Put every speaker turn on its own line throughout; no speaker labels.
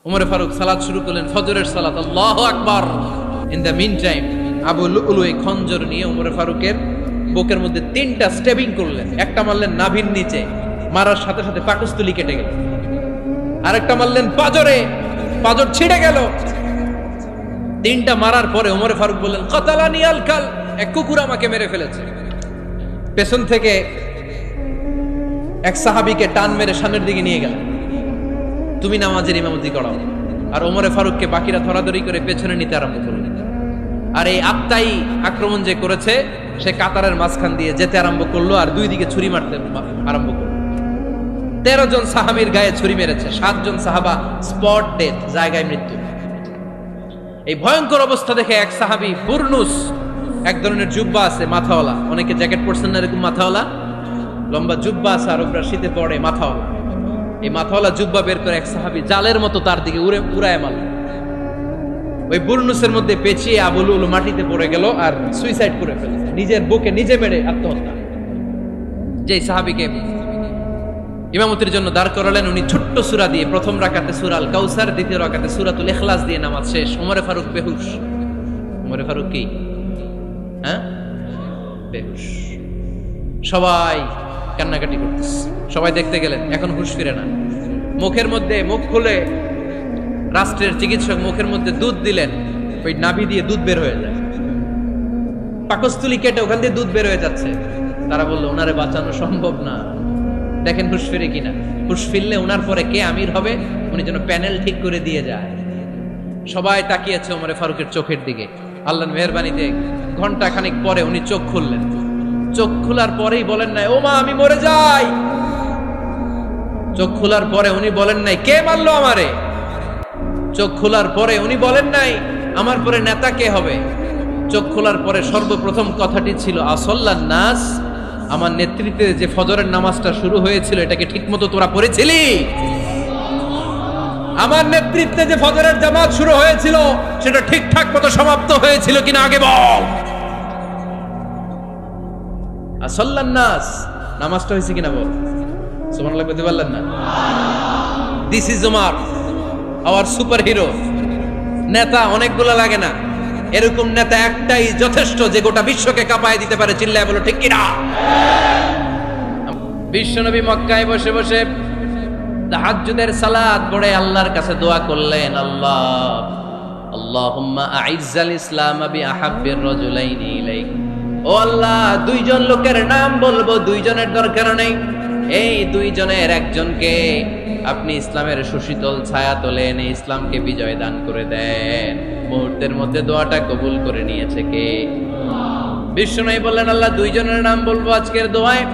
উমর ফারুক সালাত শুরু করলেন, ফজরের সালাত, আল্লাহু আকবার। In the meantime Abu Lulu এই খঞ্জর নিয়ে উমর ফারুকের বুকের মধ্যে 3টা স্টেবিং করলেন। একটা মারলেন নাভির নিচে, মারার সাথে সাথে পাকস্থলী কেটে গেল। আরেকটা মারলেন পাজরে, পাজর ছিঁড়ে গেল। 3টা মারার পরে উমর ফারুক বললেন, কাতালানি আল কাল, এক কুকুর আমাকে মেরে ফেলেছে। পেছন থেকে এক সাহাবীকে টান মেরে সামনের দিকে নিয়ে গেলেন, তুমি নামাজের ইমামতি করাও। আর ওমরে ফারুককে বাকিরা ধরাধরি করে পেছনে নিতে আরম্ভ করল। আর এই আত্মাই আক্রমণ যে করেছে, সে কাতারের মাঝখান দিয়ে যেতে আরম্ভ করলো আর 2 দিকে ছুরি মারতে আরম্ভ করলো। 13 জন সাহাবীর গায়ে ছুরি মেরেছে, 7 জন সাহাবা স্পট ডেথ, জায়গায় মৃত্যু। এই ভয়ঙ্কর অবস্থা দেখে এক সাহাবী বুরনুস, এক ধরনের জুব্বা আছে মাথাওয়ালা, অনেকে জ্যাকেট পরছেন না এরকম মাথাওয়ালা, লম্বা জুব্বা আছে আর ওপরে শীতে পড়ে মাথাওয়ালা, এই মাথাওয়ালা জুব্বা বের করে এক সাহাবী জালের মতো তার দিকে উড়ায় মারল। ওই বুরনুসের মধ্যে পেঁচিয়ে আবু লুলু মাটিতে পড়ে গেল আর সুইসাইড করে ফেলেছে, নিজের বুকে নিজে মেরে আত্মহত্যা। যেই সাহাবীকে ইমামতির জন্য দাঁড় করালেন, উনি ছোট্ট সূরা দিয়ে প্রথম রাকাতে সূরা আল কাউসার, দ্বিতীয় রাকাতে সূরাতুল ইখলাস দিয়ে নামাজ শেষ। ওমরে ফারুক বেহুশ। ওমরে ফারুক কি বেহুশ। সবাই কান্নাকাটি করতেছে, সবাই দেখতে গেলেন, এখন হুঁশ ফিরে না। মুখের মধ্যে মুখ খুলে রাষ্ট্রের চিকিৎসক মুখের মধ্যে দুধ দিলেন, ওই নাভি দিয়ে দুধ বের হয়ে যায়, পাকস্থলী কেটে ওখান দিয়ে দুধ বের হয়ে যাচ্ছে। তারা বললো ওনারে বাঁচানো সম্ভব না, দেখেন হুঁশ ফিরে কিনা। হুঁশ ফিরলে ওনার পরে কে আমির হবে, উনি যেন প্যানেল ঠিক করে দিয়ে যায়। সবাই তাকিয়েছে ওমরে ফারুকের চোখের দিকে। আল্লাহর মেহেরবানিতে ঘন্টা খানিক পরে উনি চোখ খুললেন। চোখ খোলার পরেই বলেন নাই, ও মা আমি মরে যাই। চোখ খোলার পরে উনি বলেন নাই, কে মারলো আমারে। চোখ খোলার পরে উনি বলেন নাই, আমার পরে নেতা কে হবে। চোখ খোলার পরে সর্বপ্রথম কথাটি ছিল, আসল্লান নাস, আমার নেতৃত্বে যে ফজরের নামাজটা শুরু হয়েছিল এটাকে ঠিকমতো তোরা পড়েছিলি? আমার নেতৃত্বে যে ফজরের জামাত শুরু হয়েছিল সেটা ঠিকঠাক মতো সমাপ্ত হয়েছিল কিনা আগে বল। আসল্লান নাস, নামাজটা হয়েছে কিনা বল। সুবহানাল্লাহ বলতে পারলেন না? This is Omar, hour super hero. নেতা অনেকগুলো লাগে না, এরকম নেতা একটাই যথেষ্ট যে গোটা বিশ্বকে কাঁপায় দিতে পারে। চিল্লায় বলো ঠিক কিনা? বিশ্বনবী মক্কায় বসে বসে তাহাজ্জুদের সালাত পড়ে আল্লাহর কাছে দোয়া করলেন, আল্লাহ আল্লাহুম্মা আইজ্জাল ইসলাম বিআহাব্বির রাজুলাইনি ইলাইক। ও আল্লাহ, 2 জন লোকের নাম বলবো, 2 জনের দরকার নেই, এই 2 জনের একজনকে আপনি ইসলামের সুশীতল ছায়া তলে এনে ইসলামকে বিজয় দান করে দেন। মুহূর্তের মধ্যে দোয়াটা কবুল করে নিয়েছে কে? বিশ্বনবী বললেন, আল্লাহ 2 জনের নাম বলবো আজকের দোয়ায়।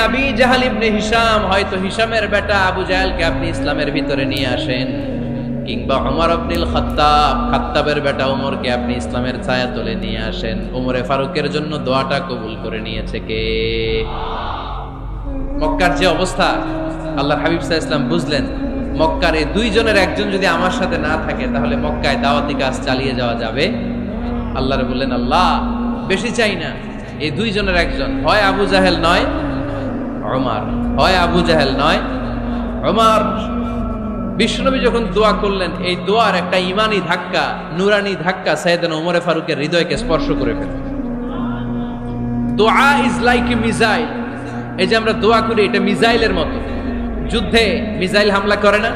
আবি জাহাল ইবনে হিশাম, হয়তো হিশামের বেটা আবু জাহেলকে আপনি ইসলামের ভিতরে নিয়ে আসেন, কিংবা ওমর ইবনুল খাত্তাব, খাত্তাবের বেটা ওমরকে আপনি ইসলামের ছায়া তলে নিয়ে আসেন। ওমরে ফারুকের জন্য দোয়াটা কবুল করে নিয়েছে কে? মক্কার যে অবস্থা, আল্লাহর হাবিব সাল্লাল্লাহু আলাইহি ওয়াসাল্লাম বুঝলেন মক্কার এই 2 জনের একজন যদি আমার সাথে না থাকে তাহলে মক্কায় দাওয়াতি কাজ চালিয়ে যাওয়া যাবে। আল্লাহরে বললেন, আল্লাহ বেশি চাই না, এই 2 জনের একজন, হয় আবু জাহেল নয় ওমর, হয় আবু জাহেল নয় ওমর। বিশ্বনবী যখন দোয়া করলেন, এই দোয়ার একটা ইমানি ধাক্কা, নুরানি ধাক্কা সাইয়েদনা ওমরে ফারুকের হৃদয়কে স্পর্শ করে ফেলে। দোয়া ইজ লাইক এ মিসাইল। এই যে আমরা দোয়া করি, এটা মিসাইলের মতো। যুদ্ধে মিসাইল হামলা করে না?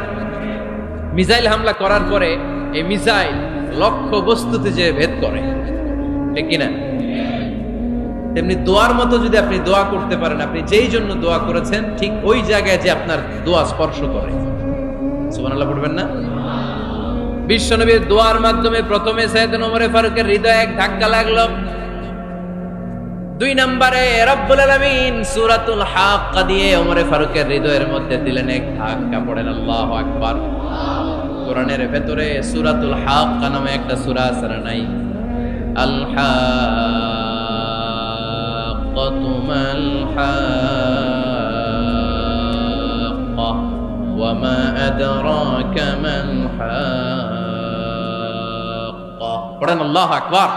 মিসাইল হামলা করার পরে এই মিসাইল লক্ষ্য বস্তুতে যে ভেদ করে, ঠিক কিনা? তেমনি দোয়ার মতো যদি আপনি দোয়া করতে পারেন, আপনি যেই জন্য দোয়া করেছেন ঠিক ওই জায়গায় যে আপনার দোয়া স্পর্শ করে। সুবহানাল্লাহ পড়বেন না? বিশ্বনবীর দোয়ার মাধ্যমে প্রথমে সাইয়েদনা ওমর ফারুকের হৃদয়ে এক ধাক্কা লাগলো। 2 নম্বরে রব্বুল আলামিন সূরাতুল হাক্কা দিয়ে ওমর ফারুকের হৃদয়ের মধ্যে দিলেন এক ধাক্কা। পড়েন আল্লাহু আকবার। কোরআনের ভেতরে সূরাতুল হাক্কা নামে একটা সূরা আছে না নাই? আল হাক্কাতু মাল হাক্কা ওয়া মা আদরাকা মাল হাক্কা। পড়েন আল্লাহু আকবার।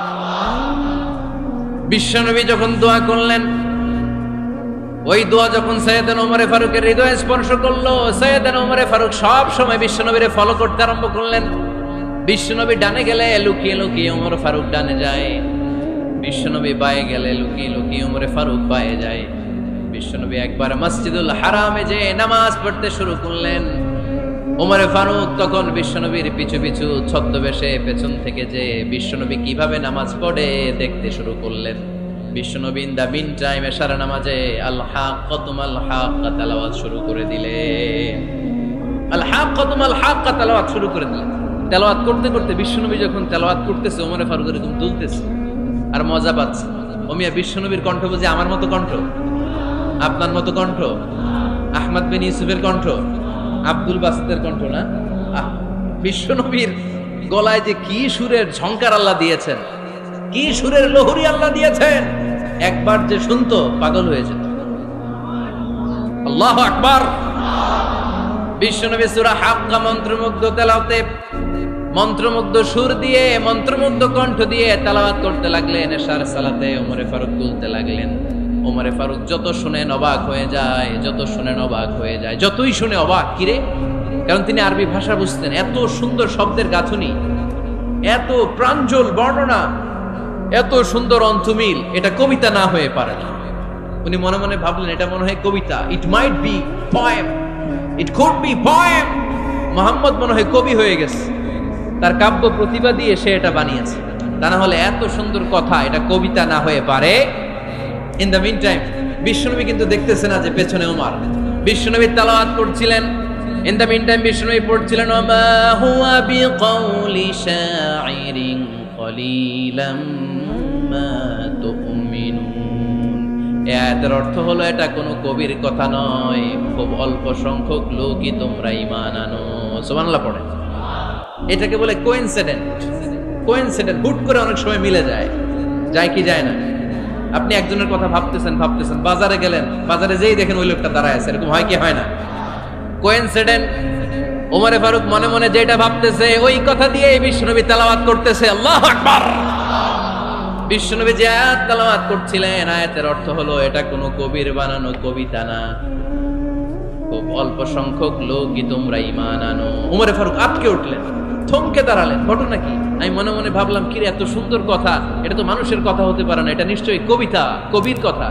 বিশ্বনবী যখন দোয়া করলেন, ওই দোয়া যখন সৈয়দনা ওমরে ফারুকের হৃদয়ে স্পর্শ করলো, সৈয়দনা ওমরে ফারুক সব সময় বিশ্বনবীরে ফলো করতে আরম্ভ করলেন। বিশ্বনবী ডানে গেলে লুকিয়ে লুকিয়ে ওমর ফারুক ডানে যায়, বিশ্বনবী বায়ে গেলে লুকিয়ে লুকিয়ে ওমরে ফারুক বায়ে যায়। বিশ্বনবী একবার মসজিদুল হারামে যে নামাজ পড়তে শুরু করলেন, ওমরে ফারুক তখন বিশ্বনবীর পিছু পিছু ছদ্মবেশে পেছন থেকে যে বিশ্বনবী কিভাবে নামাজ পড়ে দেখতে শুরু করলেন। বিশ্বনবী ইন দা মিন টাইম এশার নামাজে আল হাক্কাতুল হাক্কা তেলাওয়াত শুরু করে দিলেন। আল হাক্কাতুল হাক্কা তেলাওয়াত শুরু করে দিলেন। তেলাওয়াত করতে করতে বিশ্বনবী যখন তেলাওয়াত করতেছে, ওমরে ফারুক এরকম তুলতেছে আর মজা পাচ্ছে। ওমিয়া বিশ্বনবীর কণ্ঠ বুঝি আমার মতো কণ্ঠ, আপনার মতো কণ্ঠ, আহমদ বিন ইউসুফের কণ্ঠ, আব্দুল বাসিতের কণ্ঠ না। বিশ্বনবীর গলায় যে কি সুরের ঝংকার আল্লাহ দিয়েছেন, কি সুরের লহরী আল্লাহ দিয়েছেন, একবার যে শুনতো পাগল হয়ে যেত। আল্লাহু আকবার। বিশ্বনবী সূরা হাক্কা মন্ত্রমুগ্ধ তেলাওয়াতে, মন্ত্রমুগ্ধ সুর দিয়ে, মন্ত্রমুগ্ধ কণ্ঠ দিয়ে তেলাওয়াত করতে লাগলেন। এশার সালাতে ওমরে ফারুক তুলতে লাগলেন। ওমরে ফারুক যত শুনেন অবাক হয়ে যায়, যত শুনেন অবাক হয়ে যায়, যতই শুনে অবাক। কিরে? কারণ তিনি আরবি ভাষা বুঝতেন। এত সুন্দর শব্দের গাঁথুনি, এত প্রাঞ্জল বর্ণনা, এত সুন্দর অন্তমিল, এটা কবিতা না হয়ে পারে না। উনি মনে মনে ভাবলেন এটা মনে হয় কবিতা। It might be poem, it could be poem. Muhammad মনে হয় কবি হয়ে গেছে, তার কাব্য প্রতিভা দিয়ে সে এটা বানিয়েছে। তা না হলে এত সুন্দর কথা, এটা কবিতা না হয়ে পারে। ইন দ্য মিন টাইম বিশ্বনবী কিন্তু দেখতেছে না যে পেছনে ওমর। বিশ্বনবী তেলাওয়াত করছিলেন। ইন দ্য মিন টাইম বিশ্বনবী পড়ছিলেন ওমা হুয়া বিকাউলি শাইরিন কলিলাম মা তুমিনুন। এর অর্থ হলো এটা কোনো কবির কথা নয়, খুব অল্প সংখ্যক লোকই তোমরা ঈমান আনো। সুবহানাল্লাহ পড়ে। এটাকে বলে কোইন্সিডেন্ট। কোইন্সিডেন্ট হুট করে অনেক সময় মিলে যায়, যায় কি যায় না। আপনি একজনের কথা ভাবতেছেন, বাজারে গেলেন, বাজারে যেই দেখেন ওই লোকটা দাঁড়ায় আছে, এরকম হয় কি হয় না? কোইন্সিডেন্ট। ওমরে ফারুক মনে মনে যেটা ভাবতেছে ওই কথা দিয়ে বিশ্বনবী তেলাওয়াত করতেছে। আল্লাহু আকবার। বিশ্বনবী যে আয়াত তেলাওয়াত করছিলেন, আয়াতের অর্থ হলো এটা কোনো কবির বানানো কবিতা না, খুব অল্প সংখ্যক লোকই তোমরা ঈমান আনো। ওমরে ফারুক আটকে উঠলেন, থমকে দাঁড়ালেন। ঘটনা কি? আমি মনে মনে ভাবলাম, কি রে এত সুন্দর কথা, এটা তো মানুষের কথা হতে পারে না, এটা নিশ্চয়ই কবিতা, কবির কথা।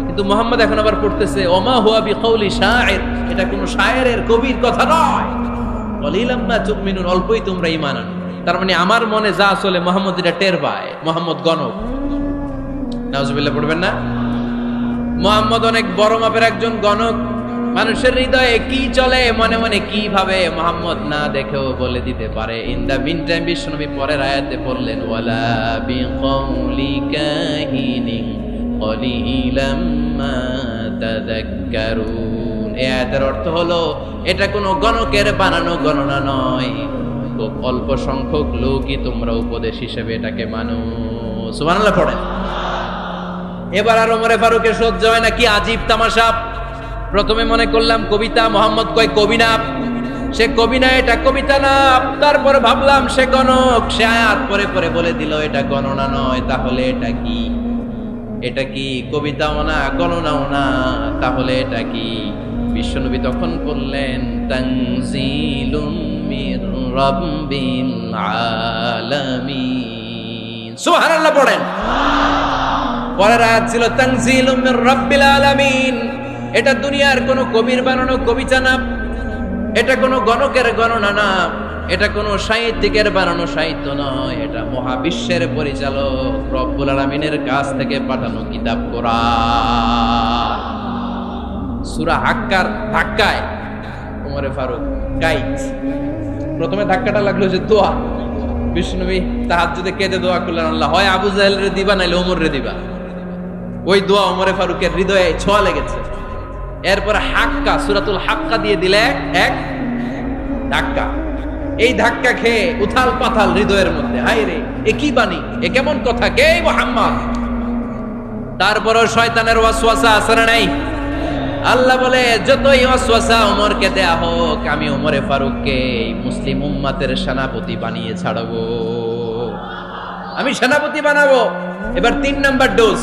কিন্তু মুহাম্মদ এখন আবার পড়তেছে ওমা হুয়া বিকাউলি শাইর, এটা কোনো শায়েরের, কবির কথা নয়। কলিলাম মা তুমিনুন, অল্পই তোমরা ঈমান আনো। তার মানে আমার মনে যা আসলে মুহাম্মদ এটা টের পায়। মুহাম্মদ গণক। নাউজুবিল্লাহ পড়বেন না? মুহাম্মদ অনেক বড় মাপের একজন গণক। মানুষের হৃদয়ে কি চলে, মনে মনে কি ভাবে, মুহাম্মদ না দেখেও বলে দিতে পারে। ইন দা মিন টাইম বিশ্বনবী পরের আয়াতে বললেন ওয়ালা বিকাউলি কাহিনিন কলিলাম মা তাযাক্কারুন। এই আয়াতের অর্থ হলো এটা কোনো গণকের বানানো গণনা নয়, খুব অল্প সংখ্যক লোকই তোমরা উপদেশ হিসেবে এটাকে মানো। সুবহানাল্লাহ পড়েন। এবার আর ওমরে ফারুকের সহ্য হয় না, কি আজীব তামাশা। প্রথমে মনে করলাম কবিতা, মোহাম্মদ কয় কবি না, সে কবি না, এটা কবিতা না। তারপরে ভাবলাম সে গণক, সে আয়াত পরে পরে বলে দিল এটা গণনা নয়। তাহলে এটা কি? এটা কি কবিতাও না, গণনাও না, তাহলে এটা কি? বিশ্বনবী তখন বললেন তানজিলুম মির রাব্বিল আলামিন। সুবহানাল্লাহ পড়েন। পরের আয়াত ছিল তানজিলুম মির রাব্বিল আলামিন। এটা দুনিয়ার কোনো কবির বানানো কবিতা না, এটা কোনো গণকের গণনা না, এটা কোনো সাহিত্যিকের বানানো সাহিত্য নয়, এটা মহাবিশ্বের পরিচালক রব্বুল আলামিনের কাছ থেকে পাঠানো কিতাব কোরআন। সূরা হাক্কার ধাক্কায় ওমরে ফারুক গাইড। প্রথমে ধাক্কাটা লাগলো যে দোয়া। বিশ্বনবী তাহাজ্জুদে কেঁদে দোয়া করলেন, আল্লাহ হয় আবু জাহেল রে দিবা, নাইলে ওমর রে দিবা। ওই দোয়া ওমরে ফারুকের হৃদয়ে ছোঁয়া লেগেছে। এরপরে হাক্কা, সূরাতুল হাক্কা দিয়ে দিলে এক ধাক্কা। এই ধাক্কা খেয়ে উথাল পাথাল হৃদয়ের মধ্যে, হায় রে এ কি বাণী, এ কেমন কথা, কে মুহাম্মদ? তারপরও শয়তানের ওয়াসওয়াসা আছে না নাই? আল্লাহ বলে যতই ওয়াসওয়াসা ওমরকে দেয়া হোক, আমি ওমরে ফারুককে মুসলিম উম্মাতের সেনাপতি বানিয়ে ছাড়বো, আমি সেনাপতি বানাবো। এবার 3 নাম্বার ডোজ।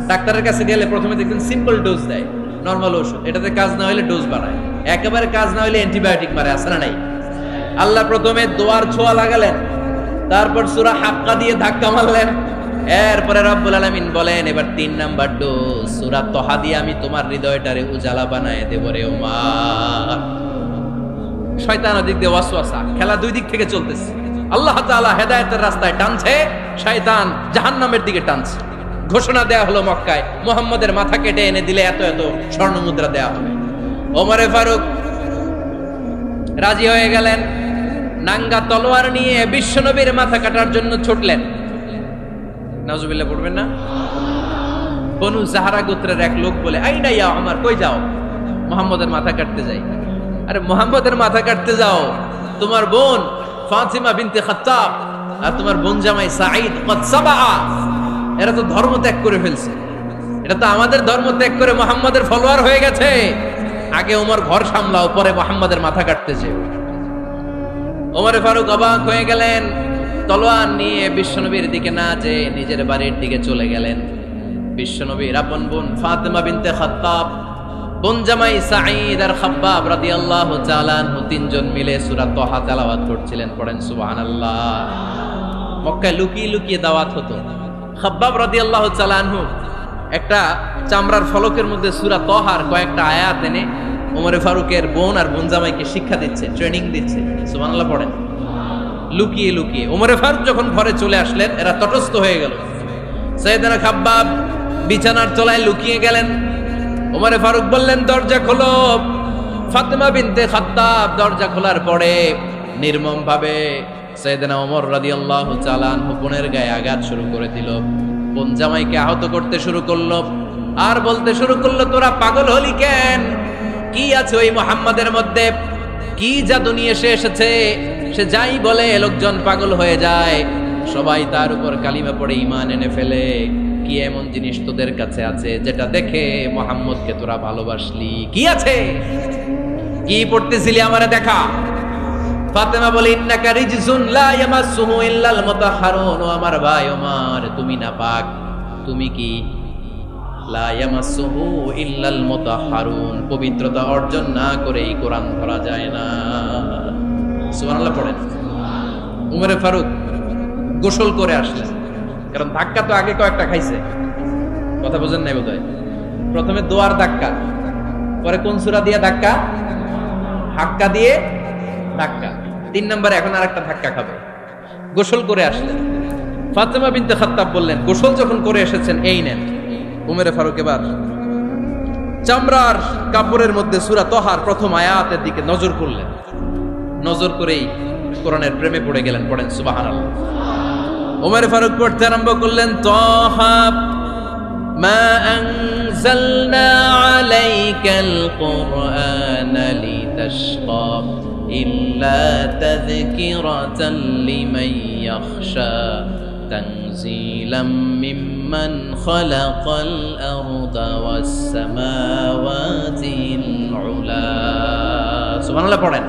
ডাক্তারের কাছে গেলে প্রথমে দেখবেন সিম্পল ডোজ দেয়, নরমাল ওষুধ, এটাতে কাজ না হইলে ডোজ বাড়ায়, একেবারে কাজ না হইলে অ্যান্টিবায়োটিক মারে, আছে না নাই? আল্লাহ প্রথমে দোয়ার ছোঁয়া লাগালেন, তারপর সূরা হাক্কা দিয়ে ধাক্কা মারলেন, এরপরে রব্বুল আলামিন বলেন এবার 3 নাম্বার ডোজ সূরা তহা দিয়ে আমি তোমার হৃদয়টারে উজালা বানায় দেব রে ওমর। শয়তান ওদিক দিয়ে ওয়াসওয়াসা, খেলা দুই দিক থেকে চলতেছে। আল্লাহ তাআলা হেদায়েতের রাস্তায় টানছে, শয়তান জাহান্নামের দিকে টানছে। ঘোষণা দেয়া হলো মক্কায়, মুহাম্মদের মাথা কেটে এনে দিলে এত এত স্বর্ণ মুদ্রা দেয়া হবে। ওমরে ফারুক রাজি হয়ে গেলেন, নাঙ্গা তলোয়ার নিয়ে বিশ্বনবীর মাথা কাটার জন্য ছুটলেন। নাউজুবিল্লাহ পড়বেন না? বনু জাহরা গোত্রের এক লোক বলে, আইনা ইয়া ওমর, কই যাও? মুহাম্মদের মাথা কাটতে যাই। আরে মুহাম্মদের মাথা কাটতে যাও? তোমার বোন ফাতিমা বিনতে খাত্তাব আর তোমার বোন জামাই সাঈদ কদ সাবা, এরা তো ধর্ম ত্যাগ করে ফেলছে, এটা তো আমাদের ধর্ম ত্যাগ করে মুহাম্মদের ফলোয়ার হয়ে গেছে। আগে ওমর ঘর সামলাও, পরে মুহাম্মদের মাথা কাটতে যেও। ওমরে ফারুক অবাক হয়ে গেলেন, তলোয়ার নিয়ে বিশ্বনবীর দিকে না যেয়ে নিজের বাড়ির দিকে চলে গেলেন। বিশ্বনবীর আপন বোন ফাতিমা বিনতে খাত্তাব, বোন জামাই সাঈদ আর খাব্বাব রাদিয়াল্লাহু তাআলা আনহু তিনজন মিলে সূরা তহা তেলাওয়াত করছিলেন। পড়েন সুবহানাল্লাহ। মক্কায় লুকিয়ে লুকিয়ে দাওয়াত হতো। খাব্বাব রাদিয়াল্লাহু তাআলা আনহু একটা চামড়ার ফলকের মধ্যে সূরা তহার কয়েকটা আয়াত এনে ওমরে ফারুকের বোন আর বোন জামাইকে শিক্ষা দিচ্ছে, ট্রেনিং দিচ্ছে। সুবহানাল্লাহ পড়েন। লুকিয়ে লুকিয়ে ওমরে ফারুক যখন ঘরে চলে আসলেন, এরা তটস্থ হয়ে গেল। সাইয়েদনা খাব্বাব বিছানার তলায় লুকিয়ে গেলেন। ওমরে ফারুক বললেন, দরজা খোলো। ফাতিমা বিনতে খাত্তাব দরজা খোলার পরে নির্মম ভাবে সাইয়েদনা ওমর রাদিয়াল্লাহু তাআলা আনহু বোনের গায়ে আঘাত শুরু করে দিল। বোন জামাইকে আহত করতে শুরু করলো আর বলতে শুরু করলো, তোরা পাগল হলি কেন? কি আছে ওই মুহাম্মাদের মধ্যে? কি জাদু নিয়ে সে এসেছে? সে যাই বলে লোকজন পাগল হয়ে যায়, সবাই তার উপর কালিমা পড়ে ঈমান এনে ফেলে। কি এমন জিনিস তোদের কাছে আছে যেটা দেখে মুহাম্মদকে তোরা ভালোবাসলি? কি আছে? কি পড়তেছিলি আমারে দেখা। ফাতেমা বলে, ইন্নাকা রিজসুন লা ইয়ামাসসুহু ইল্লাল মুতাহহারুন। ও আমার ভাই ওমর, তুমি নাপাক। তুমি কি? লা ইয়ামাসসুহু ইল্লাল মুতাহহারুন, পবিত্রতা অর্জন না করে এই কোরআন ধরা যায় না। সুবহানাল্লাহ পড়েন। উমরে ফারুক গোসল করে আসলেন, কারণ ধাক্কা তো আগে কয়েকটা খাইছে। কথা বোঝেন নাই বোধহয়? প্রথমে দোয়ার ধাক্কা, পরে কোন সূরা দিয়ে ধাক্কা? হাক্কা দিয়ে ধাক্কা। 3 নম্বরে এখন আরেকটা ধাক্কা খাবে। গোসল করে আসলেন। ফাতিমা বিনতে খাত্তাব বললেন, গোসল যখন করে এসেছেন, এই নেন। উমরে ফারুক এবার চামড়ার কাপড়ের মধ্যে সূরা তহার প্রথম আয়াতের দিকে নজর করলেন। নজর করেই কোরআনের প্রেমে পড়ে গেলেন। পড়েন সুবহানাল্লাহ। উমরে ফারুক পড়তে আরম্ভ করলেন, তহা মা আনজালনা আলাইকাল কুরআনা লিতাশকা ইল্লা তাযকিরাতাল লিমান ইয়াখশা তানজিলাম মিম্মান খালাকাল আরদা ওয়াস সামাওয়াতিল উলা। সুবহানাল্লাহ পড়েন।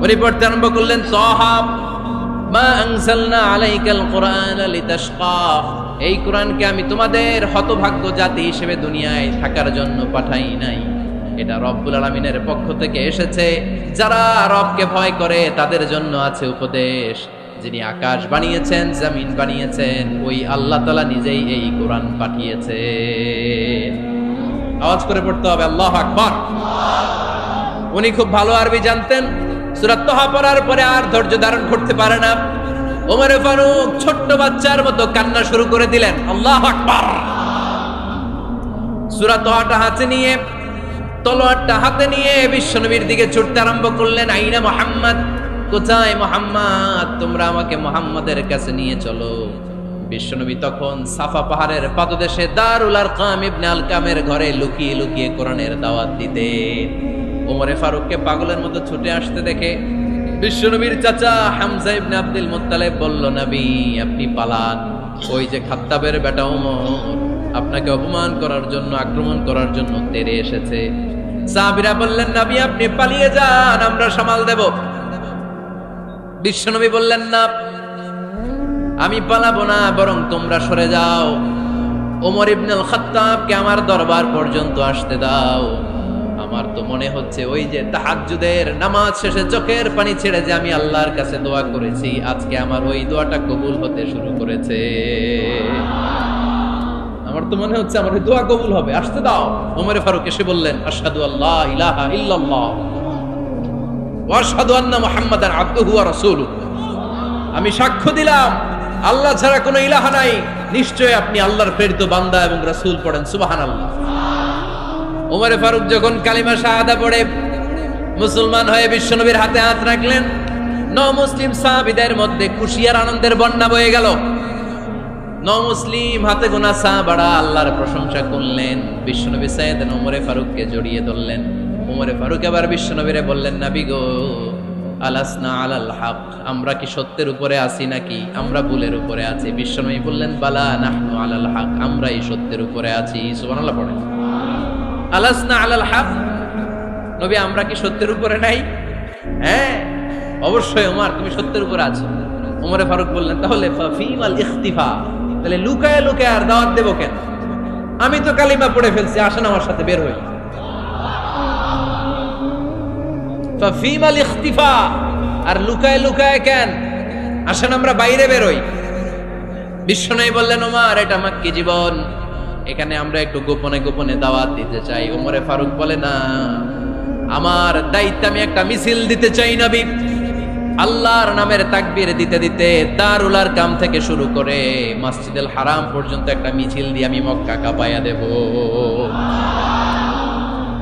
উনি পড়তে আরম্ভ করলেন, তহা মা আনজালনা আলাইকাল কুরআনা লিতাশকা, এই কোরআনকে আমি তোমাদের হতভাগ্য জাতি হিসেবে দুনিয়ায় থাকার জন্য পাঠাই নাই। এটা রব্বুল আলামিনের পক্ষ থেকে এসেছে। যারা রবকে ভয় করে তাদের জন্য আছে উপদেশ। যিনি আকাশ বানিয়েছেন, জমিন বানিয়েছেন, ওই আল্লাহ তাআলা নিজেই এই কোরআন পাঠিয়েছেন। আওয়াজ করে পড়তে হবে আল্লাহু আকবার। উনি খুব ভালো আরবি জানতেন। সূরা তহা পড়ার পরে আর ধৈর্য ধারণ করতে পারে না। ওমরে ফারুক ছোট্ট বাচ্চার মতো কান্না শুরু করে দিলেন। আল্লাহু আকবার। সূরা তহাটা হাতে নিয়ে, তলোয়ারটা হাতে নিয়ে বিশ্বনবীর দিকে ছুটতে আরম্ভ করলেন। আইনা মুহাম্মদ, কোথায় মুহাম্মদ? তোমরা আমাকে মুহাম্মদের কাছে নিয়ে চলো। বিশ্বনবী তখন সাফা পাহাড়ের পাদদেশে দারুল আরকাম ইবনে আলকামের ঘরে লুকিয়ে লুকিয়ে কোরআনের দাওয়াত দিতেন। ওমরে ফারুককে পাগলের মতো ছুটে আসতে দেখে বিশ্বনবীর চাচা হামজা ইবনে আব্দুল মুত্তালিব বলল, নবী আপনি পালান। ওই যে খাত্তাবের বেটা ওমর আপনাকে অপমান করার জন্য, আক্রমণ করার জন্য তেড়ে এসেছে। সাহাবীরা বললেন, নবী আপনি পালিয়ে যান, আমরা সামাল দেব। বিশ্বনবী বললেন, না আমি পালাবো না, বরং তোমরা সরে যাও। ওমর ইবনুল খাত্তাবকে আমার দরবার পর্যন্ত আসতে দাও। আমার তো মনে হচ্ছে ওই যে তাহাজ্জুদের নামাজ শেষে চোখের পানি ছেড়ে যে আমি আল্লাহর কাছে দোয়া করেছি, আজকে আমার ওই দোয়াটা কবুল হতে শুরু করেছে। আমার তো মনে হচ্ছে আমার ওই দোয়া কবুল হবে, আসতে দাও। ওমর ফারুক এসে বললেন, আশহাদু আল্লা ইলাহা ইল্লাল্লাহ ওয়া আশহাদু আন্না মুহাম্মাদান আবদুহু ওয়া রাসূলুহু। আমি সাক্ষ্য দিলাম আল্লাহ ছাড়া কোনো ইলাহা নাই, নিশ্চয় আপনি আল্লাহর প্রেরিত বান্দা এবং রাসূল। পড়েন সুবহানাল্লাহ। ওমর ফারুক যখন কালিমা শাহাদা পড়ে মুসলমান হয়ে বিশ্বনবীর হাতে হাত রাখলেন, মুসলিম সাহাবীদের মধ্যে খুশি আর আনন্দের বন্যা বয়ে গেল। মুসলিম হাতে গোনা সাহাবারা আল্লাহর প্রশংসা করলেন। বিশ্বনবী সাইয়েদনা ওমর ফারুককে জড়িয়ে ধরলেন। ওমর ফারুক এবার বিশ্বনবীরে বললেন, নবী গো, আলাসনা আলাল হক, আমরা কি সত্যের উপরে আছি নাকি আমরা ভুলের উপরে আছি? বিশ্বনবী বললেন, বালা নাহনু আলাল হক, আমরা এই সত্যের উপরে আছি। সুবহানাল্লাহ পড়েন। আলাসনা আলাল হক, নবী আমরা কি সত্যের উপরে নাই? হ্যাঁ অবশ্যই ওমর, তুমি সত্যের উপরে আছো। ওমর ফারুক বললেন, তাহলে ফাফিমাল ইখতিফা, তাহলে লুকায় লুকায় আর দাওয়াত দেব কেন? আমি তো কালিমা পড়ে ফেলছি, আসেন আমার সাথে বের হই। ফাফিমাল ইখতিফা, আর লুকায় লুকায় কেন? আসেন আমরা বাইরে বের হই। বিশ্বনবী বললেন, ওমর এটা মাক্কি জীবন, এখানে আমরা একটু গোপনে গোপনে দাওয়াত দিতে চাই। ওমরে ফারুক বলে, না, আমার দায়িত্ব, আমি একটা মিছিল দিতে চাই নবী। আল্লাহর নামের তাকবীর দিতে দিতে দারুল আরকাম থেকে শুরু করে মসজিদুল হারাম পর্যন্ত একটা মিছিল দিয়ে আমি মক্কা কাঁপায়া দেব।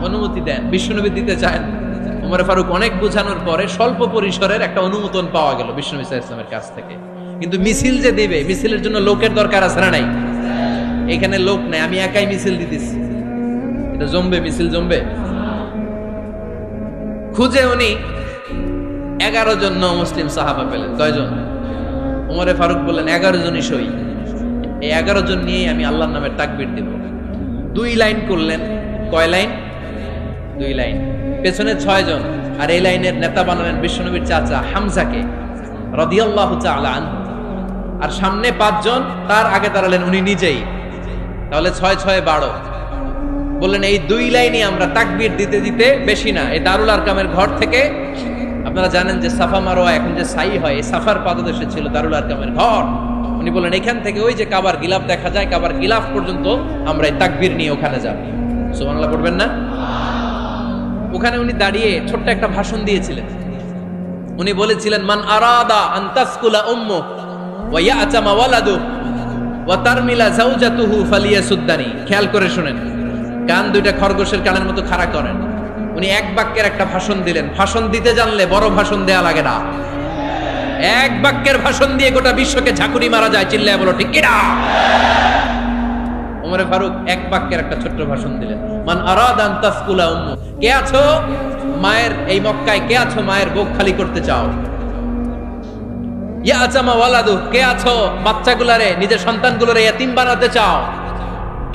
অনুমতি দেন। বিশ্বনবী দিতে চান। ওমর ফারুক অনেক বোঝানোর পরে স্বল্প পরিসরের একটা অনুমোদন পাওয়া গেল বিশ্বনবী সাল্লাল্লাহু আলাইহি ওয়াসাল্লামের কাছ থেকে। কিন্তু মিছিল যে দিবে, মিছিলের জন্য লোকের দরকার আছে না নাই? এখানে লোক নাই, আমি একাই মিছিল দিতেছি। এটা জমবে, মিছিল জমবে। খুঁজে উনি 11 জন মুসলিম সাহাবা পেলেন। কয়জন? ওমরে ফারুক বললেন, 11 জনই সই। এই 11 জন নিয়েই আমি আল্লাহর নামের তাকবীর দিব। 2 লাইন করলেন। কয় লাইন? 2 লাইন। পেছনে 6 জন, আর এই লাইনের নেতা বানালেন বিশ্বনবীর চাচা হামজাকে রাদিয়াল্লাহু তাআলা আনহু। আর সামনে 5 জন, তার আগে দাঁড়ালেন উনি নিজেই। তাহলে 6 6 12। বললেন এই 2 লাইনই আমরা তাকবীর দিতে দিতে, বেশি না, এই দারুল আরকামের ঘর থেকে, আপনারা জানেন যে সাফা মারওয়া এখন যে সাই হয়, এই সাফার পাদদেশে ছিল দারুল আরকামের ঘর। উনি বললেন এখান থেকে ওই যে কাবার গিলাফ দেখা যায়, কাবার গিলাফ পর্যন্ত আমরা এই তাকবীর নিয়ে ওখানে যাব। সুবহানাল্লাহ পড়বেন না? ওখানে উনি দাঁড়িয়ে ছোট্ট একটা ভাষণ দিয়েছিলেন। উনি বলেছিলেন, মান আরাদা আন তাসকুলা উম্মু ওয়া ইয়াতামা ওয়ালাদু ওয়া তারমিলা যাওজাতুহু ফালিয়াসুদ্দানি। খেয়াল করে শুনেন, কান দুইটা খরগোশের কানের মতো খাড়া করেন। উনি এক বাক্যের একটা ভাষণ দিলেন। ভাষণ দিতে জানলে বড় ভাষণ দেয়া লাগে না। এক বাক্যের ভাষণ দিয়ে গোটা বিশ্বকে ঝাঁকুনি মারা যায়। চিল্লায় বলো ঠিক কিনা? ওমর ফারুক এক বাক্যের একটা ছোট্ট ভাষণ দিলেন। মান আরাদা আন তাসকুলা উম্মু, কে আছো মায়ের এই মক্কায়, কে আছো মায়ের বুক খালি করতে চাও? ইয়াতামা ওয়ালাদু, কে আছো বাচ্চাগুলারে, নিজের সন্তানগুলোরে ইয়াতিম বানাতে চাও?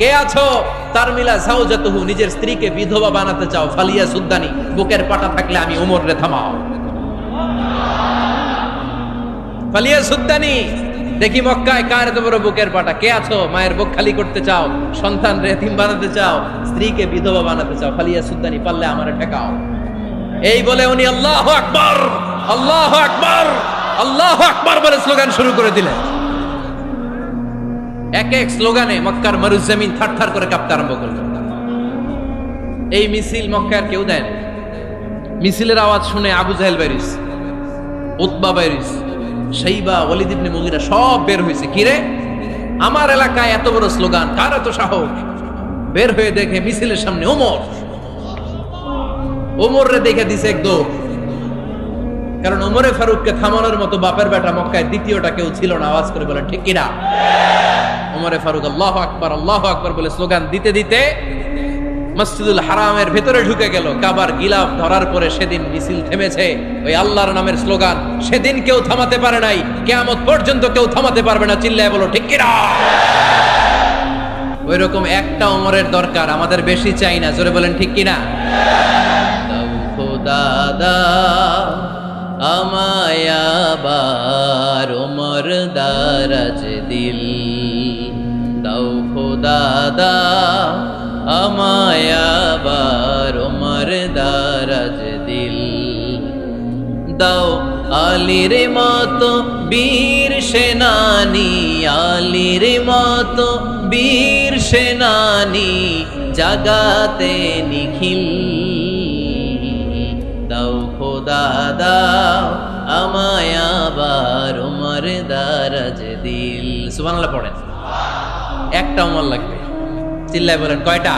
কে আছো তারমিলা যাওজাতুহু, নিজের স্ত্রীকে বিধবা বানাতে চাও? ফালিয়া সুদ্দানি, বুকের পাটা থাকলে আমি ওমর রে থামাও। ফালিয়া সুদ্দানি, দেখি মক্কায় কার এত বড় বুকের পাটা। কে আছো মায়ের বুক খালি করতে চাও, সন্তান রে এতিম বানাতে চাও, স্ত্রীকে বিধবা বানাতে চাও? ফালিয়া সুদ্দানি, পারলে আমারে ঠেকাও। এই বলে উনি আল্লাহু আকবার, আল্লাহু আকবার, আল্লাহু আকবার বলে স্লোগান শুরু করে দিলেন। এক এক স্লোগানে মক্কার মরুজমিন থারথার করে কাঁপতে আরম্ভ করলো। এই মিছিল মক্কার কেউ দেয় না। মিছিলের আওয়াজ শুনে আবু জাহেল বাইরিস, উতবা বাইরিস, শাইবা, ওয়ালিদ ইবনে মুগিরা সব বের হয়েছে। কিরে, আমার এলাকায় এত বড় স্লোগান, কার এত সাহস? বের হয়ে দেখে মিছিলের সামনে ওমর। ওমর রে দেখে দিছে এক দৌড়। কারণ ওমরে ফারুককে থামানোর মতো বাপের বেটা মক্কায় দ্বিতীয়টা কেউ ছিল না। আওয়াজ করে বলেন ঠিক কিনা? ওমরে ফারুক আল্লাহু আকবার, আল্লাহু আকবার বলে স্লোগান দিতে দিতে মসজিদুল হারামের ভেতরে ঢুকে গেল। কাবার গিলাফ ধরার পরে সেদিন মিছিল থেমেছে। ওই আল্লাহর নামের স্লোগান সেদিন কেউ থামাতে পারে নাই, কিয়ামত পর্যন্ত কেউ থামাতে পারবে না। চিল্লায় বলো ঠিক কিনা? ওই রকম একটা ওমরের দরকার, আমাদের বেশি চাই না। জোরে বলেন ঠিক কিনা? দাও খোদা দাও আমায় আবার ওমর দারাজ দিল, দাও খোদা দাও আমায় আবার ওমর দারাজ দিল দাও আলীর মতো বীর সেনানী আলীর মতো বীর সেনানী জাগাতে নিখিল দাও খোদা দাও আমায় আবার ওমর দারাজ দিল সুবহানাল্লাহ পড়েন একটা ওমর লাগবে চিল্লায় বলেন কয়টা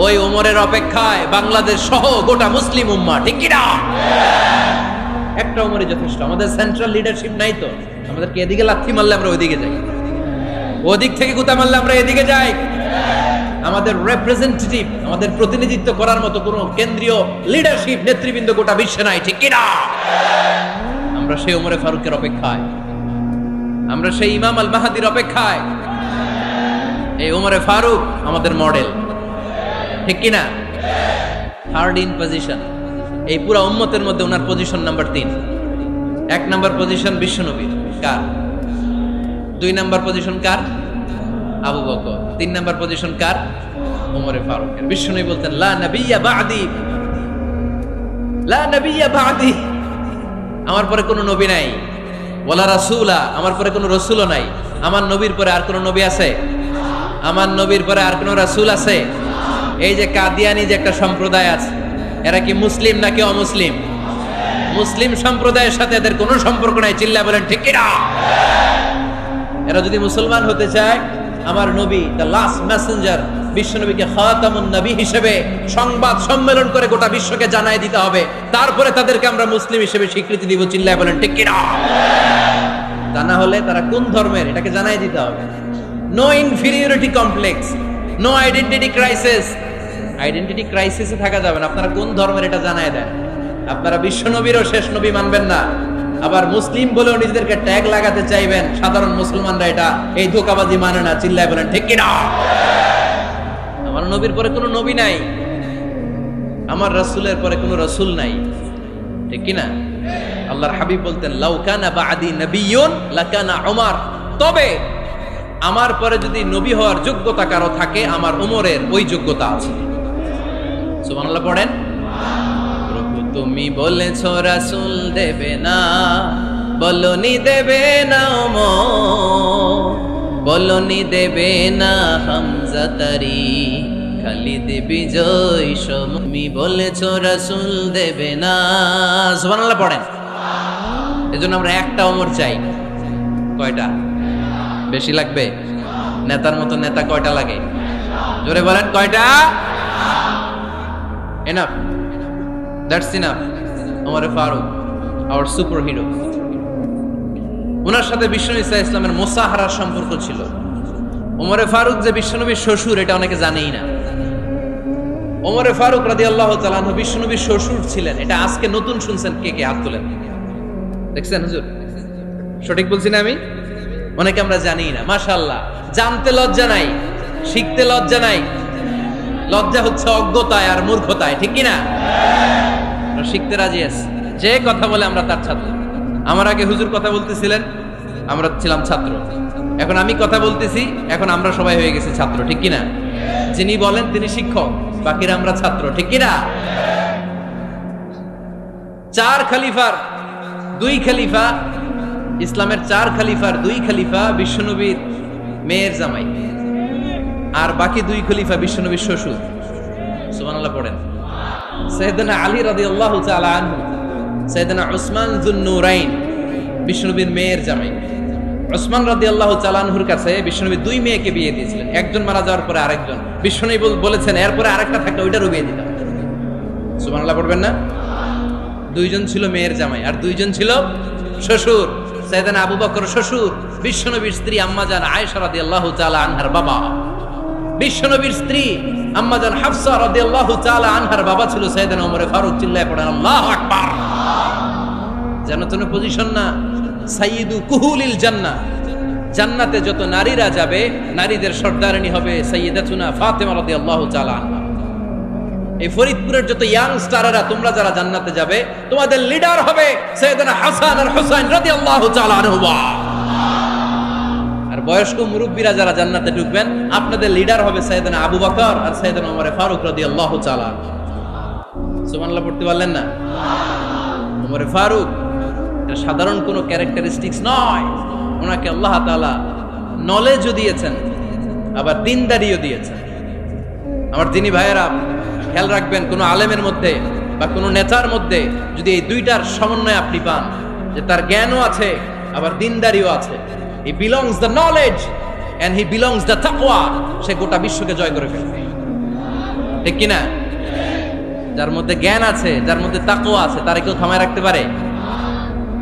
ওই ওমরের অপেক্ষায় বাংলাদেশ সহ গোটা মুসলিম উম্মাহ ঠিক কি না একটা ওমরই যথেষ্ট আমাদের সেন্ট্রাল লিডারশিপ নাই তো আমাদেরকে এদিকে লাথি মারলে আমরা ওইদিকে যাই ওদিক থেকে গুতা মারলে আমরা এদিকে যাই আমাদের রিপ্রেজেন্টেটিভ আমাদের প্রতিনিধিত্ব করার মতো কোনো কেন্দ্রীয় লিডারশিপ নেতৃবৃন্দ গোটা বিশ্বে নাই ঠিক কি না আমরা সেই ওমরে ফারুকের অপেক্ষায় আমরা সেই ইমাম আল মাহদির অপেক্ষায় এই ওমরে ফারুক আমাদের মডেল ঠিক কি না থার্ড ইন পজিশন এই পুরো উম্মতের মধ্যে ওনার পজিশন নাম্বার 3 এক নাম্বার পজিশন বিশ্বনবীর কার 2 নাম্বার পজিশন কার আবু বকর 3 নাম্বার পজিশন কার ওমরে ফারুকের বিশ্বনবী বলতেন লা নবিয়্যা বা'দি লা নবিয়্যা বা'দি আমার পরে কোনো নবী নাই ওয়ালা রাসূলা আমার পরে কোনো রাসূলও নাই আমার নবীর পরে আর কোনো নবী আছে আমার নবীর পরে আর কোনো রাসূল আছে এই যে কাদিয়ানি যে একটা সম্প্রদায় আছে এরা কি মুসলিম নাকি অমুসলিম মুসলিম সম্প্রদায়ের সাথে এদের কোনো সম্পর্ক নাই চিল্লা বলেন ঠিক কি না এরা যদি মুসলমান হতে চায় আমার নবী দ্য লাস্ট মেসেঞ্জার বিশ্বনবীকে খাতামুন নবী হিসেবে সংবাদ সম্মেলন করে গোটা বিশ্বকে জানাই দিতে হবে তারপরে তাদেরকে আমরা মুসলিম হিসেবে স্বীকৃতি দিব চিল্লা বলেন ঠিক কি না তা না হলে তারা কোন ধর্মের এটাকে জানাই দিতে হবে no inferiority complex no identity crisis identity ক্রাইসিসে থাকা যাবে না আপনারা কোন ধর্মের এটা জানায় দেন আপনারা বিশ্বনবীরও শেষ নবী মানবেন না আবার মুসলিম বলেও নিজেদেরকে ট্যাগ লাগাতে চাইবেন সাধারণ মুসলমানরা এটা এই ধোঁকাবাজি মানে না চিল্লায় বলেন ঠিক কি না আমার নবীর পরে কোনো নবী নাই আমার রাসূলের পরে কোনো রাসূল নাই ঠিক কি না আল্লাহর হাবিব বলতেন লাউ কানা বা'দি নাবিয়্যুন লাকানা উমর তবে আমার পরে যদি নবী হওয়ার যোগ্যতা কারো থাকে আমার ওমরের ওই যোগ্যতা আছে সুবহানাল্লাহ পড়েন প্রভু তুমি বলেছো রাসূল দেবে না বলনি দেবে না ওমর বলনি দেবে না হামজা তারি খালিদ বিজয় তুমি বলেছো রাসূল দেবে না সুবহানাল্লাহ পড়েন এজন্য আমরা একটা ওমর চাই কয়টা বেশি লাগবে নেতার মতো নেতা কয়টা লাগে জোরে বলেন কয়টা enough that's enough Omar Farooq our superhero ওনার সাথে বিশ্বনবী সাল্লাল্লাহু আলাইহি ওয়াসাল্লামের মুসাহারার সম্পর্ক ছিল ওমর ফারুক যে বিশ্বনবীর শ্বশুর এটা অনেকে জানেই না ওমর ফারুক রাদিয়াল্লাহু তাআলা আনহু বিশ্বনবীর শ্বশুর ছিলেন এটা আজকে নতুন শুনছেন কে কে হাত তোলেন দেখছেন হুজুর সঠিক বলছি না আমি অনেকে আমরা জানি না মাশাআল্লাহ জানতে লজ্জা নাই শিখতে লজ্জা নাই লজ্জা হচ্ছে অজ্ঞতায় আর মূর্খতায় ঠিক কি না আমরা শিখতে রাজি আছি যে কথা বলে আমরা তার ছাত্র আমার আগে হুজুর কথা বলতেছিলেন আমরা ছিলাম ছাত্র এখন আমি কথা বলতেছি এখন আমরা সবাই হয়ে গেছি ছাত্র ঠিক কি না যিনি বলেন তিনি শিক্ষক বাকিরা আমরা ছাত্র ঠিক কি না 4 খলিফার 2 খলিফা ইসলামের 4 খলিফার 2 খলিফা বিশ্বনবীর মেয়ের জামাই আর বাকি 2 খলিফা বিশ্বনবীর শ্বশুর সুবহানাল্লাহ পড়েন সাইয়েদনা আলী রাদিয়াল্লাহু তাআলা আনহু সাইয়েদনা উসমান যুন-নূরাইন বিশ্বনবীর মেয়ের জামাই উসমান রাদিয়াল্লাহু তাআলা আনহুর কাছে বিশ্বনবী 2 মেয়েকে বিয়ে দিয়েছিলেন একজন মারা যাওয়ার পরে আরেকজন বিশ্বনবী বলেছেন এরপরে আরেকটা থাকলে ওইটারও বিয়ে দিতাম সুবহানাল্লাহ পড়বেন না 2 জন ছিল মেয়ের জামাই আর 2 জন ছিল শ্বশুর সাইয়েদনা আবু বকর শ্বশুর বিশ্বনবীর স্ত্রী আম্মা জান আয়েশা রাদিয়াল্লাহু তাআলা আনহার বাবা বিশ্বনবীর স্ত্রী আম্মা জান হাফসা রাদিয়াল্লাহু তাআলা আনহার বাবা ছিল সাইয়েদনা ওমর ফারুক চিল্লায় পড়েন আল্লাহু আকবার জানো তো পজিশন না সাইয়্যিদু কুহুলিল জান্নাহ জান্নাতে যত নারীরা যাবে নারীদের সর্দারিনী হবে সাইয়্যিদাতুনা ফাতেমা রাদিয়াল্লাহু তাআলা আনহা এই ফরিদপুরের যত ইয়াং স্টাররা তোমরা যারা জান্নাতে যাবে তোমাদের লিডার হবে সাইয়েদনা হাসান আর হুসাইন রাদিয়াল্লাহু তাআলা আনহুমা আর বয়স্ক মুরব্বীরা যারা জান্নাতে ঢুকবেন, আপনাদের লিডার হবে সাইয়েদনা আবু বকর আর সাইয়েদনা ওমর ফারুক রাদিয়াল্লাহু তাআলা। সুবহানাল্লাহ পড়তে পারলেন না? ওমর ফারুক এটা সাধারণ কোনো ক্যারেক্টারিস্টিক্স নয়, ওনাকে আল্লাহ তাআলা নলেজও দিয়েছেন, আবার দিনদারিও দিয়েছেন। আমার দিনী ভাইয়েরা খেয়াল রাখবেন, কোনো আলেমের মধ্যে বা কোনো নেতার মধ্যে যদি এই দুইটার সমন্বয় আপনি পান, যে তার জ্ঞানও আছে আবার দিনদারিও আছে, he belongs the knowledge and he belongs the তাকওয়া, সে গোটা বিশ্বকে জয় করে ফেলবে, ঠিক কিনা? যার মধ্যে জ্ঞান আছে, যার মধ্যে তাকওয়া আছে, তারে কেউ থামায় রাখতে পারে?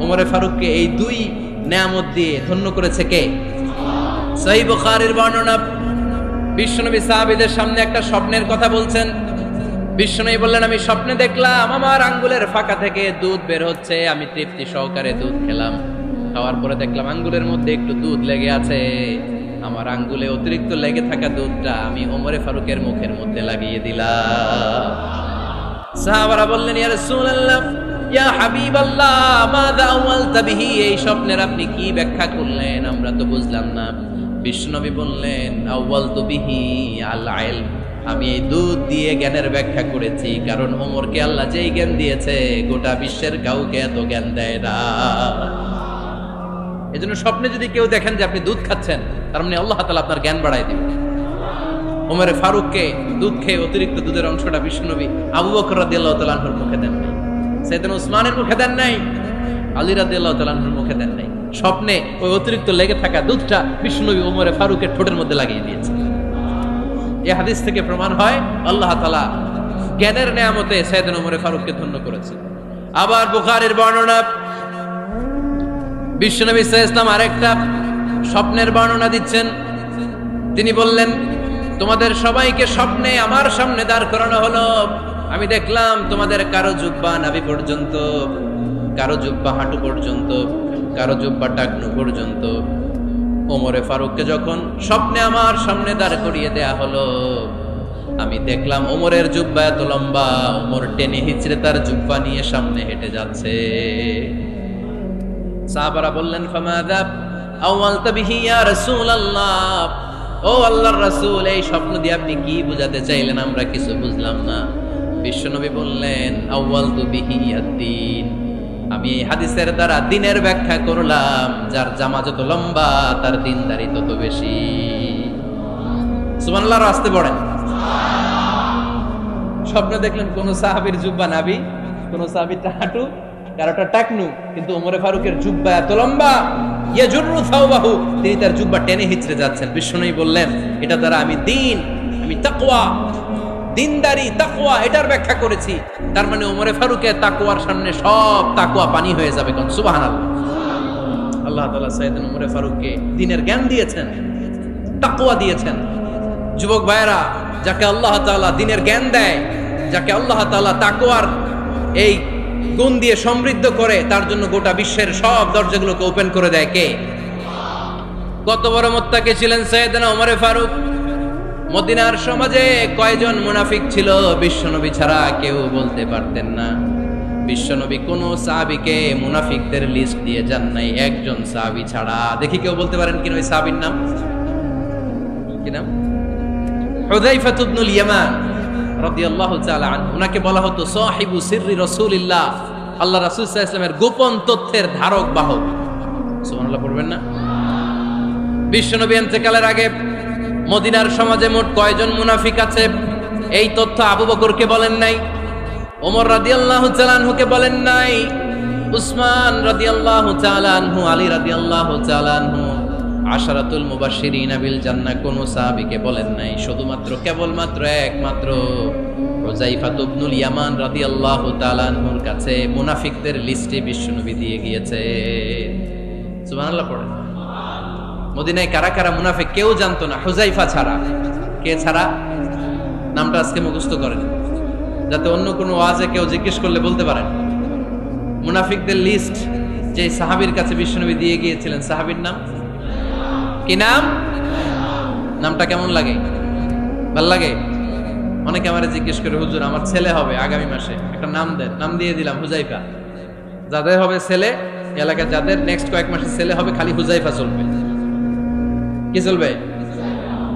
ওমর ফারুককে এই দুই নেয়ামত দিয়ে ধন্য করেছে কে? সহিহ বুখারীর বর্ণনা, বিশ্বনবী সাহাবীদের সামনে একটা স্বপ্নের কথা বলছেন। বিশ্বনবী বললেন, আমি স্বপ্নে দেখলাম আমার আঙ্গুলের ফাঁকা থেকে দুধ বের হচ্ছে, আমি তৃপ্তি সহকারে দুধ খেলাম। খাওয়ার পরে দেখলাম আঙ্গুলের মধ্যে একটু দুধ লেগে আছে। আমার আঙ্গুলে অতিরিক্ত লেগে থাকা দুধটা আমি ওমরে ফারুকের মুখের মধ্যে লাগিয়ে দিলাম। সাহাবারা বললেন, ইয়া রাসূলুল্লাহ, ইয়া হাবিবাল্লাহ, মাযা আওয়ালতা বিহি, এই স্বপ্নের আপনি কি ব্যাখ্যা করলেন, আমরা তো বুঝলাম না। বিশ্বনবী বললেন, আওয়ালতু বিহি আল ইলম, আমি এই দুধ দিয়ে জ্ঞানের ব্যাখ্যা করেছি, কারণ ওমরকে আল্লাহ যেই জ্ঞান দিয়েছে গোটা বিশ্বের কাউকে এত জ্ঞান দেয় না। এজন্য স্বপ্নে যদি কেউ দেখেন যে আপনি দুধ খাচ্ছেন, তার মানে আল্লাহ তাআলা আপনার জ্ঞান বাড়ায় দিবেন। ওমরে ফারুককে দুধ খেয়ে অতিরিক্ত দুধের অংশটা বিশ্বনবী আবু বকর রাদিয়াল্লাহু তাআলা আনহুর মুখে দেন নাই, সাইয়েদনা উসমানের মুখে দেন নাই, আলী রাদিয়াল্লাহু তাআলা আনহুর মুখে দেন নাই। স্বপ্নে ওই অতিরিক্ত লেগে থাকা দুধটা বিশ্বনবী ওমরে ফারুকের ঠোঁটের মধ্যে লাগিয়ে দিয়েছে। এই হাদিস থেকে প্রমাণ হয় আল্লাহ তাআলা জ্ঞানের নেয়ামতে সাইয়েদনা ওমরে ফারুককে ধন্য করেছেন। আবার বুখারীর বর্ণনা, বিশ্বনবী সাল্লাল্লাহু আলাইহি ওয়াসাল্লাম আরেকটা স্বপ্নের বর্ণনা দিচ্ছেন। তিনি বললেন, তোমাদের সবাইকে স্বপ্নে আমার সামনে দাঁড় করানো হলো। আমি দেখলাম তোমাদের কারো জুব্বা নাভি পর্যন্ত, কারো জুব্বা হাঁটু পর্যন্ত, কারো জুব্বা টাকনু পর্যন্ত। ওমরে ফারুককে যখন স্বপ্নে আমার সামনে দাঁড় করিয়ে দেয়া হলো, আমি দেখলাম ওমরের জুব্বা এত লম্বা, ওমর টেনে হিচড়ে তার জুব্বা নিয়ে সামনে হেঁটে যাচ্ছে। সাহাবারা বললেন, ফামাযা আওয়ালতা বিহি ইয়া রাসূলুল্লাহ, ও আল্লাহর রাসূল, এই স্বপ্ন দিয়ে আপনি কি বুঝাতে চাইলেন, আমরা কিছু বুঝলাম না। বিশ্বনবী বললেন, আউয়ালতু বিহি আদ-দীন, আমি এই হাদিসের দ্বারা দ্বীনের ব্যাখ্যা করলাম, যার জামা যত লম্বা তার দ্বীনদারি তত বেশি। সুবহানাল্লাহ, আসতে পড়েন। স্বপ্নে দেখলেন কোন সাহাবীর জুব্বা নাভি, কোন সাহাবীর হাঁটু, কারোটা টাকনু, কিন্তু ওমরে ফারুকের জুব্বা এত লম্বা, ইয়াজুরু সাওবাহু, তিনি তার জুব্বা টেনে হিচড়ে যাচ্ছেন। বিশ্বনবী বললেন, এটা দ্বারা আমি দ্বীন, আমি তাকওয়া, দ্বীনদারি, তাকওয়া, এটার ব্যাখ্যা করেছি। তার মানে ওমরে ফারুকের তাকওয়ার সামনে সব তাকওয়া পানি হয়ে যাবে। কোন সুবহানাল্লাহ। আল্লাহ তাআলা সাইয়েদনা ওমরে ফারুককে দ্বীনের জ্ঞান দিয়েছেন, তাকওয়া দিয়েছেন। যুবক ভাইয়েরা, যাকে আল্লাহ তাআলা দ্বীনের জ্ঞান দেয়, যাকে আল্লাহ তাআলা তাকওয়ার এই গুণ দিয়ে সমৃদ্ধ করে, তার জন্য গোটা বিশ্বের সব দরজাগুলোকে ওপেন করে দেয় কে? কত বড় মুত্তাকি ছিলেন সাইয়েদনা ওমরে ফারুক। মদিনার সমাজে কয়জন মুনাফিক ছিল বিশ্বনবী ছাড়া কেউ বলতে পারতেন না। বিশ্বনবী কোন সাহাবীকে মুনাফিকদের লিস্ট দিয়ে যান নাই, একজন সাহাবী ছাড়া। দেখি কেউ বলতে পারেন কিনা ওই সাহাবীর নাম? কি নাম? হুযায়ফা ইবনুল ইয়ামান রাদিয়াল্লাহু তাআলা আনহু। উনাকে বলা হতো সাহিবু সিররি রাসূলিল্লাহ, আল্লাহ রাসূল সাল্লাল্লাহু আলাইহি ওয়াসাল্লামের গোপন তথ্যের ধারক বাহক। সুবহানাল্লাহ পড়বেন না? বিশ্বনবী ইন্তেকালের আগে মদিনার সমাজে মোট কয়জন মুনাফিক আছে, এই তথ্য আবু বকরকে বলেন নাই, ওমর রাদিয়াল্লাহু তাআলা আনহুকে বলেন নাই, উসমান রাদিয়াল্লাহু তাআলা আনহু, আলী রাদিয়াল্লাহু তাআলা আনহু, আশারাতুল মুবাশশিরিনা বিল জান্নাহ কোন সাহাবীকে বলেন নাই। শুধুমাত্র কেবলমাত্র একমাত্র হুযায়ফা ইবনুল ইয়ামান রাদিয়াল্লাহু তাআলা আনহুর কাছে মুনাফিকদের লিস্টে বিশ্বনবী দিয়ে গিয়েছে। সুবহানাল্লাহ পড়েন। মদিনায় কারা কারা মুনাফিক কেউ জানতো না, হুযায়ফা ছাড়া। কে ছাড়া? নামটা আজকে মুখস্থ করেন, যাতে অন্য কোনো ওয়াজে কেউ জিজ্ঞেস করলে বলতে পারেন। মুনাফিকদের লিস্ট যে সাহাবীর কাছে বিশ্বনবী দিয়ে গিয়েছিলেন, সাহাবীর নাম কি? নাম? নামটা কেমন লাগে? ভাল লাগে? অনেকে আমারে জিজ্ঞেস করে, হুজুর আমার ছেলে হবে আগামী মাসে, একটা নাম দেন। নাম দিয়ে দিলাম হুযায়ফা। যাদের হবে ছেলে, এলাকায় যাদের নেক্সট কয়েক মাসে ছেলে হবে, খালি হুযায়ফা চলবে। কি চলবে?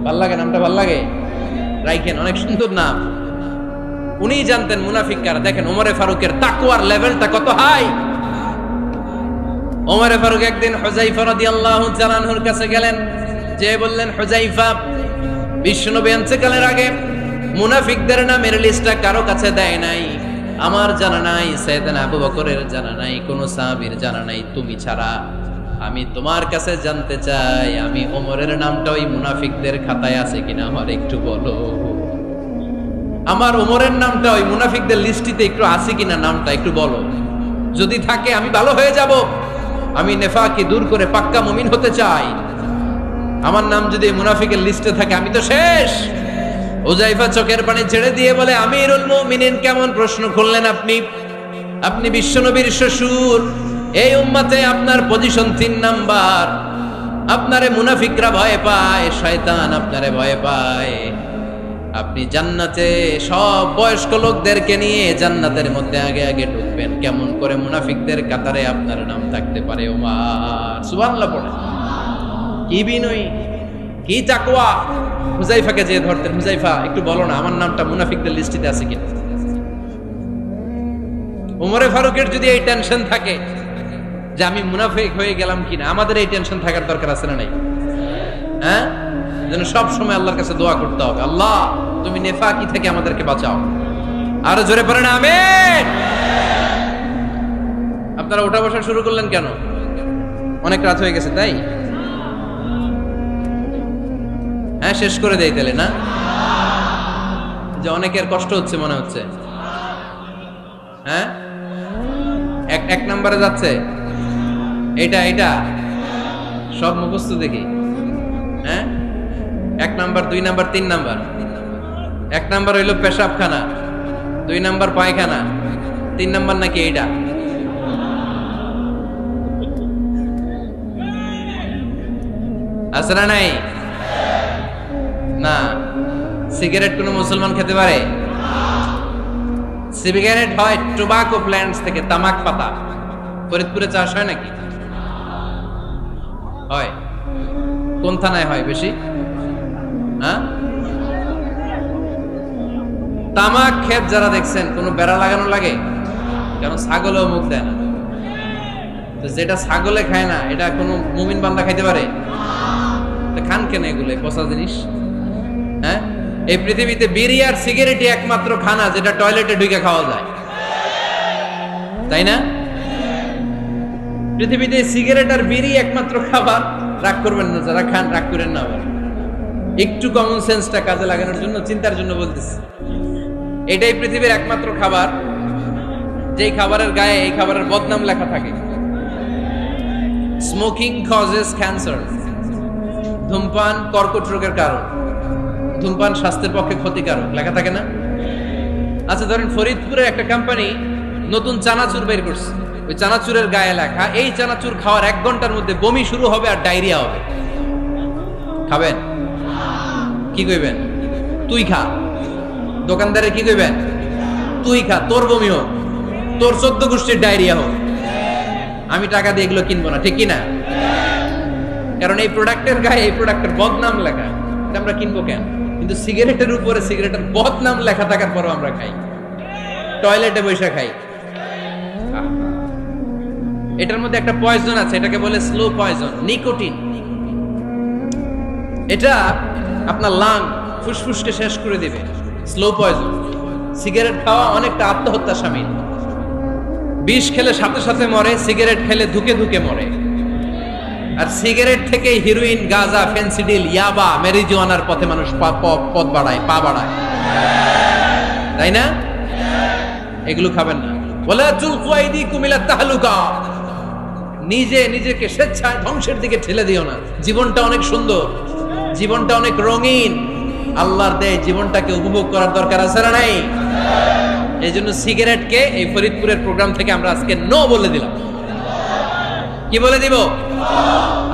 ভাল লাগে নামটা? ভাল লাগে, রাইখেন, অনেক সুন্দর নাম। উনি জানতেন মুনাফিক কারা। দেখেন ওমরে ফারুকের তাকওয়ার লেভেলটা কত হাই। ওমরে ফারুক একদিন হুযায়ফা রাদিয়াল্লাহু তাআলা আনহুর কাছে গেলেন, যে বললেন, হুযায়ফা, বিশ্বনবী ইন্তেকালের আগে মুনাফিকদের নামের লিস্টটা কারো কাছে দেয় নাই, আমার জানা নাই, সাইয়েদনা আবু বকরের জানা নাই, কোন সাহাবীর জানা নাই, তুমি ছাড়া। আমি তোমার কাছে জানতে চাই, আমি ওমরের নামটা ওই মুনাফিকদের খাতায় আছে কিনা আমার একটু বলো। আমার ওমরের নামটা ওই মুনাফিকদের লিস্টিতে একটু আছে কিনা, নামটা একটু বলো। যদি থাকে আমি ভালো হয়ে যাব, আমি নেফাকি দূর করে পাক্কা মুমিন হতে চাই। আমার নাম যদি মুনাফিকের লিস্টে থাকে আমি তো শেষ। হুযায়ফা চোখের পানি ছেড়ে দিয়ে বলে, আমিরুল মুমিনিন, কেমন প্রশ্ন করলেন আপনি? আপনি বিশ্বনবীর শ্বশুর, এই উম্মতে আপনার পজিশন 3 নাম্বার। আপনারে মুনাফিকরা ভয় পায়, শয়তান আপনারে ভয় পায়। আপনি জান্নাতে সব বয়স্ক লোকদেরকে নিয়ে জান্নাতের মধ্যে আগে আগে ঢুকবেন, কেমন করে মুনাফিকদের কাতারে আপনার নাম থাকতে পারে? ওমর সুবহানাল্লাহ পড়ে। কি বিনয়ী, কি তাকওয়া। হুযায়ফাকে যে ধরতেন, হুযায়ফা একটু বলো না আমার নামটা মুনাফিকদের লিস্টিতে আছে কিনা। ওমরে ফারুকের যদি এই টেনশন থাকে যে আমি মুনাফিক হয়ে গেলাম কিনা, আমাদের এই টেনশন থাকার দরকার আছে না নাই? হ্যাঁ, যেন সব সময় আল্লাহর কাছে দোয়া করতে হবে, আল্লাহ তুমি নেফাকি থেকে আমাদেরকে বাঁচাও। আরো জোরে পড়েন আমিন। আপনারা ওঠা বসা শুরু করলেন কেন? অনেক রাত হয়ে গেছে তাই? হ্যাঁ, শেষ করে দেই তাহলে না? যে অনেকের কষ্ট হচ্ছে মনে হচ্ছে। হ্যাঁ, এক নম্বরে যাচ্ছে এটা সব মুখস্থ দেখি। হ্যাঁ, 1 নাম্বার, 2 নাম্বার, 3 নাম্বার। 1 নাম্বার হইল পেশাবখানা, 2 নাম্বার পায়খানা, 3 নাম্বার নাকি এইটা? আছে না নাই? না। সিগারেট কোন মুসলমান খেতে পারে? সিগারেট হয় টোবাকো প্ল্যান্টস থেকে, তামাক পাতা। ফরিদপুরে চাষ হয় নাকি? হয়। কোন থানায় হয় বেশি? হ্যাঁ, তামাক ক্ষেত যারা দেখছেন, কোন বেড়া লাগানো লাগে? কারণ ছাগলেও মুখ দেয় না। তো যেটা ছাগলে খায় না, এটা কোনো মুমিন বান্দা খাইতে পারে? খান কেন এগুলো পচা জিনিস? হ্যাঁ, এই পৃথিবীতে বিড়ি আর সিগারেটই একমাত্র খানা যেটা টয়লেটে ঢুকে খাওয়া যায়, তাই না? পৃথিবীতে সিগারেট আর বিড়ি একমাত্র খাবার। রাগ করবেন না যারা খান, রাগ করেন না। আবার একটু কমন সেন্সটা কাজে লাগানোর জন্য, চিন্তার জন্য বলতেছি। এটাই পৃথিবীর একমাত্র খাবার যেই খাবারের গায়ে এই খাবারের বদনাম লেখা থাকে। স্মোকিং কজেস ক্যান্সার, ধূমপান কর্কট রোগের কারণ, ধূমপান স্বাস্থ্যের পক্ষে ক্ষতিকারক লেখা থাকে না? আচ্ছা, ধরেন ফরিদপুরের একটা কোম্পানি নতুন চানাচুর বের করছে, ওই চানাচুরের গায়ে লেখা, এই চানাচুর খাওয়ার 1 ঘন্টার মধ্যে বমি শুরু হবে আর ডায়রিয়া হবে। খাবেন? কি কইবেন? তুই খা। দোকানদারে কি কইবেন? তুই খা, তোর বমি হোক, তোর 14 গোষ্ঠীর ডায়রিয়া হোক, আমি টাকা দিয়ে এগুলো কিনবো না, ঠিক কিনা? কারণ এই প্রোডাক্টের গায়ে এই প্রোডাক্টের বদনাম লেখা, আমরা কিনবো কেন? কিন্তু সিগারেটের উপরে সিগারেটের বদনাম লেখা থাকার পরও আমরা খাই, টয়লেটে বসে খাই। এটার মধ্যে একটা পয়জন আছে, এটাকে বলে স্লো পয়জন, নিকোটিন। এটা আপনার লাং, ফুসফুসকে শেষ করে দিবে। Slow poison. সিগারেট খাওয়া অনেকটা আত্মহত্যা শামিল। বিষ খেলে সাথে সাথে মরে, সিগারেট খেলে ধুকে ধুকে মরে। আর সিগারেট থেকে হিরোইন, গাঁজা, ফেন্সিডিল, ইয়াবা, মেরিজুয়ানার পথে মানুষ পথ বাড়ায়, পা বাড়ায়, তাই না? এগুলো খাবেন না। ওয়ালা তুলকু আইদিকুম ইলা তাহলুকা, নিজেকে স্বেচ্ছায় ধ্বংসের দিকে ঠেলে দিও না। জীবনটা অনেক সুন্দর, জীবনটা অনেক রঙিন, আল্লাহর দেয় জীবনটাকে উপভোগ করার দরকার আছে না নাই? এই জন্য সিগারেটকে এই ফরিদপুরের প্রোগ্রাম থেকে আমরা আজকে নো বলে দিলাম। কি বলে দিব?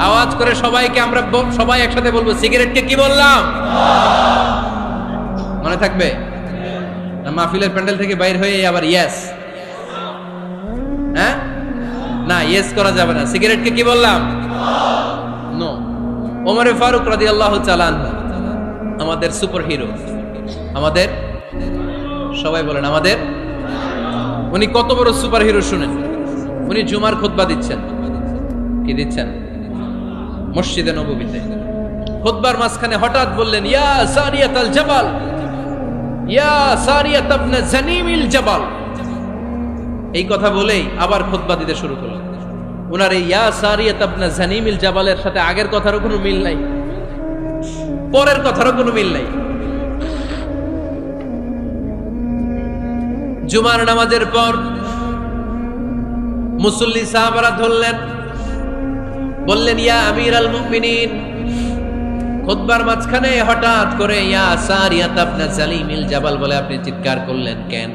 আওয়াজ করে সবাইকে আমরা সবাই একসাথে বলবো, সিগারেটকে কি বললাম? মনে থাকবে? মাহফিলের প্যান্ডেল থেকে বাইর হয়ে আবার ইয়েস, হ্যাঁ না, ইয়েস করা যাবে না। সিগারেটকে কি বললাম? নো। ওমরে ফারুক রাদিয়াল্লাহু তাআলা আনহু আমাদের সুপার হিরো, আমাদের সবাই বলেন আমাদের, উনি কত বড় সুপার হিরো শুনেন। উনি জুমার খুতবা দিচ্ছেন, কি দিচ্ছেন? মসজিদে নববীতে খুতবার মাঝখানে হঠাৎ বললেন, ইয়া সারিয়াতাল জাবাল, ইয়া সারিয়াত ইবনে জানিমিল জাবাল। এই কথা বলেই আবার খুতবা দিতে শুরু করলেন। ওনার এই ইয়া সারিয়াত ইবনে জানিমিল জাবালের সাথে আগের কথারও কোনো মিল নাই, পরের কথারও কোনো মিল নাই। জুমার নামাজের পর মুসল্লি সাহাবারা ধরলেন, বললেন, ইয়া আমিরাল মুমিনিন। খুতবার মাঝখানে হঠাৎ করে ইয়া সারিয়াত ইবনে জানিমিল জাবাল বলে আপনি চিৎকার করলেন কেন?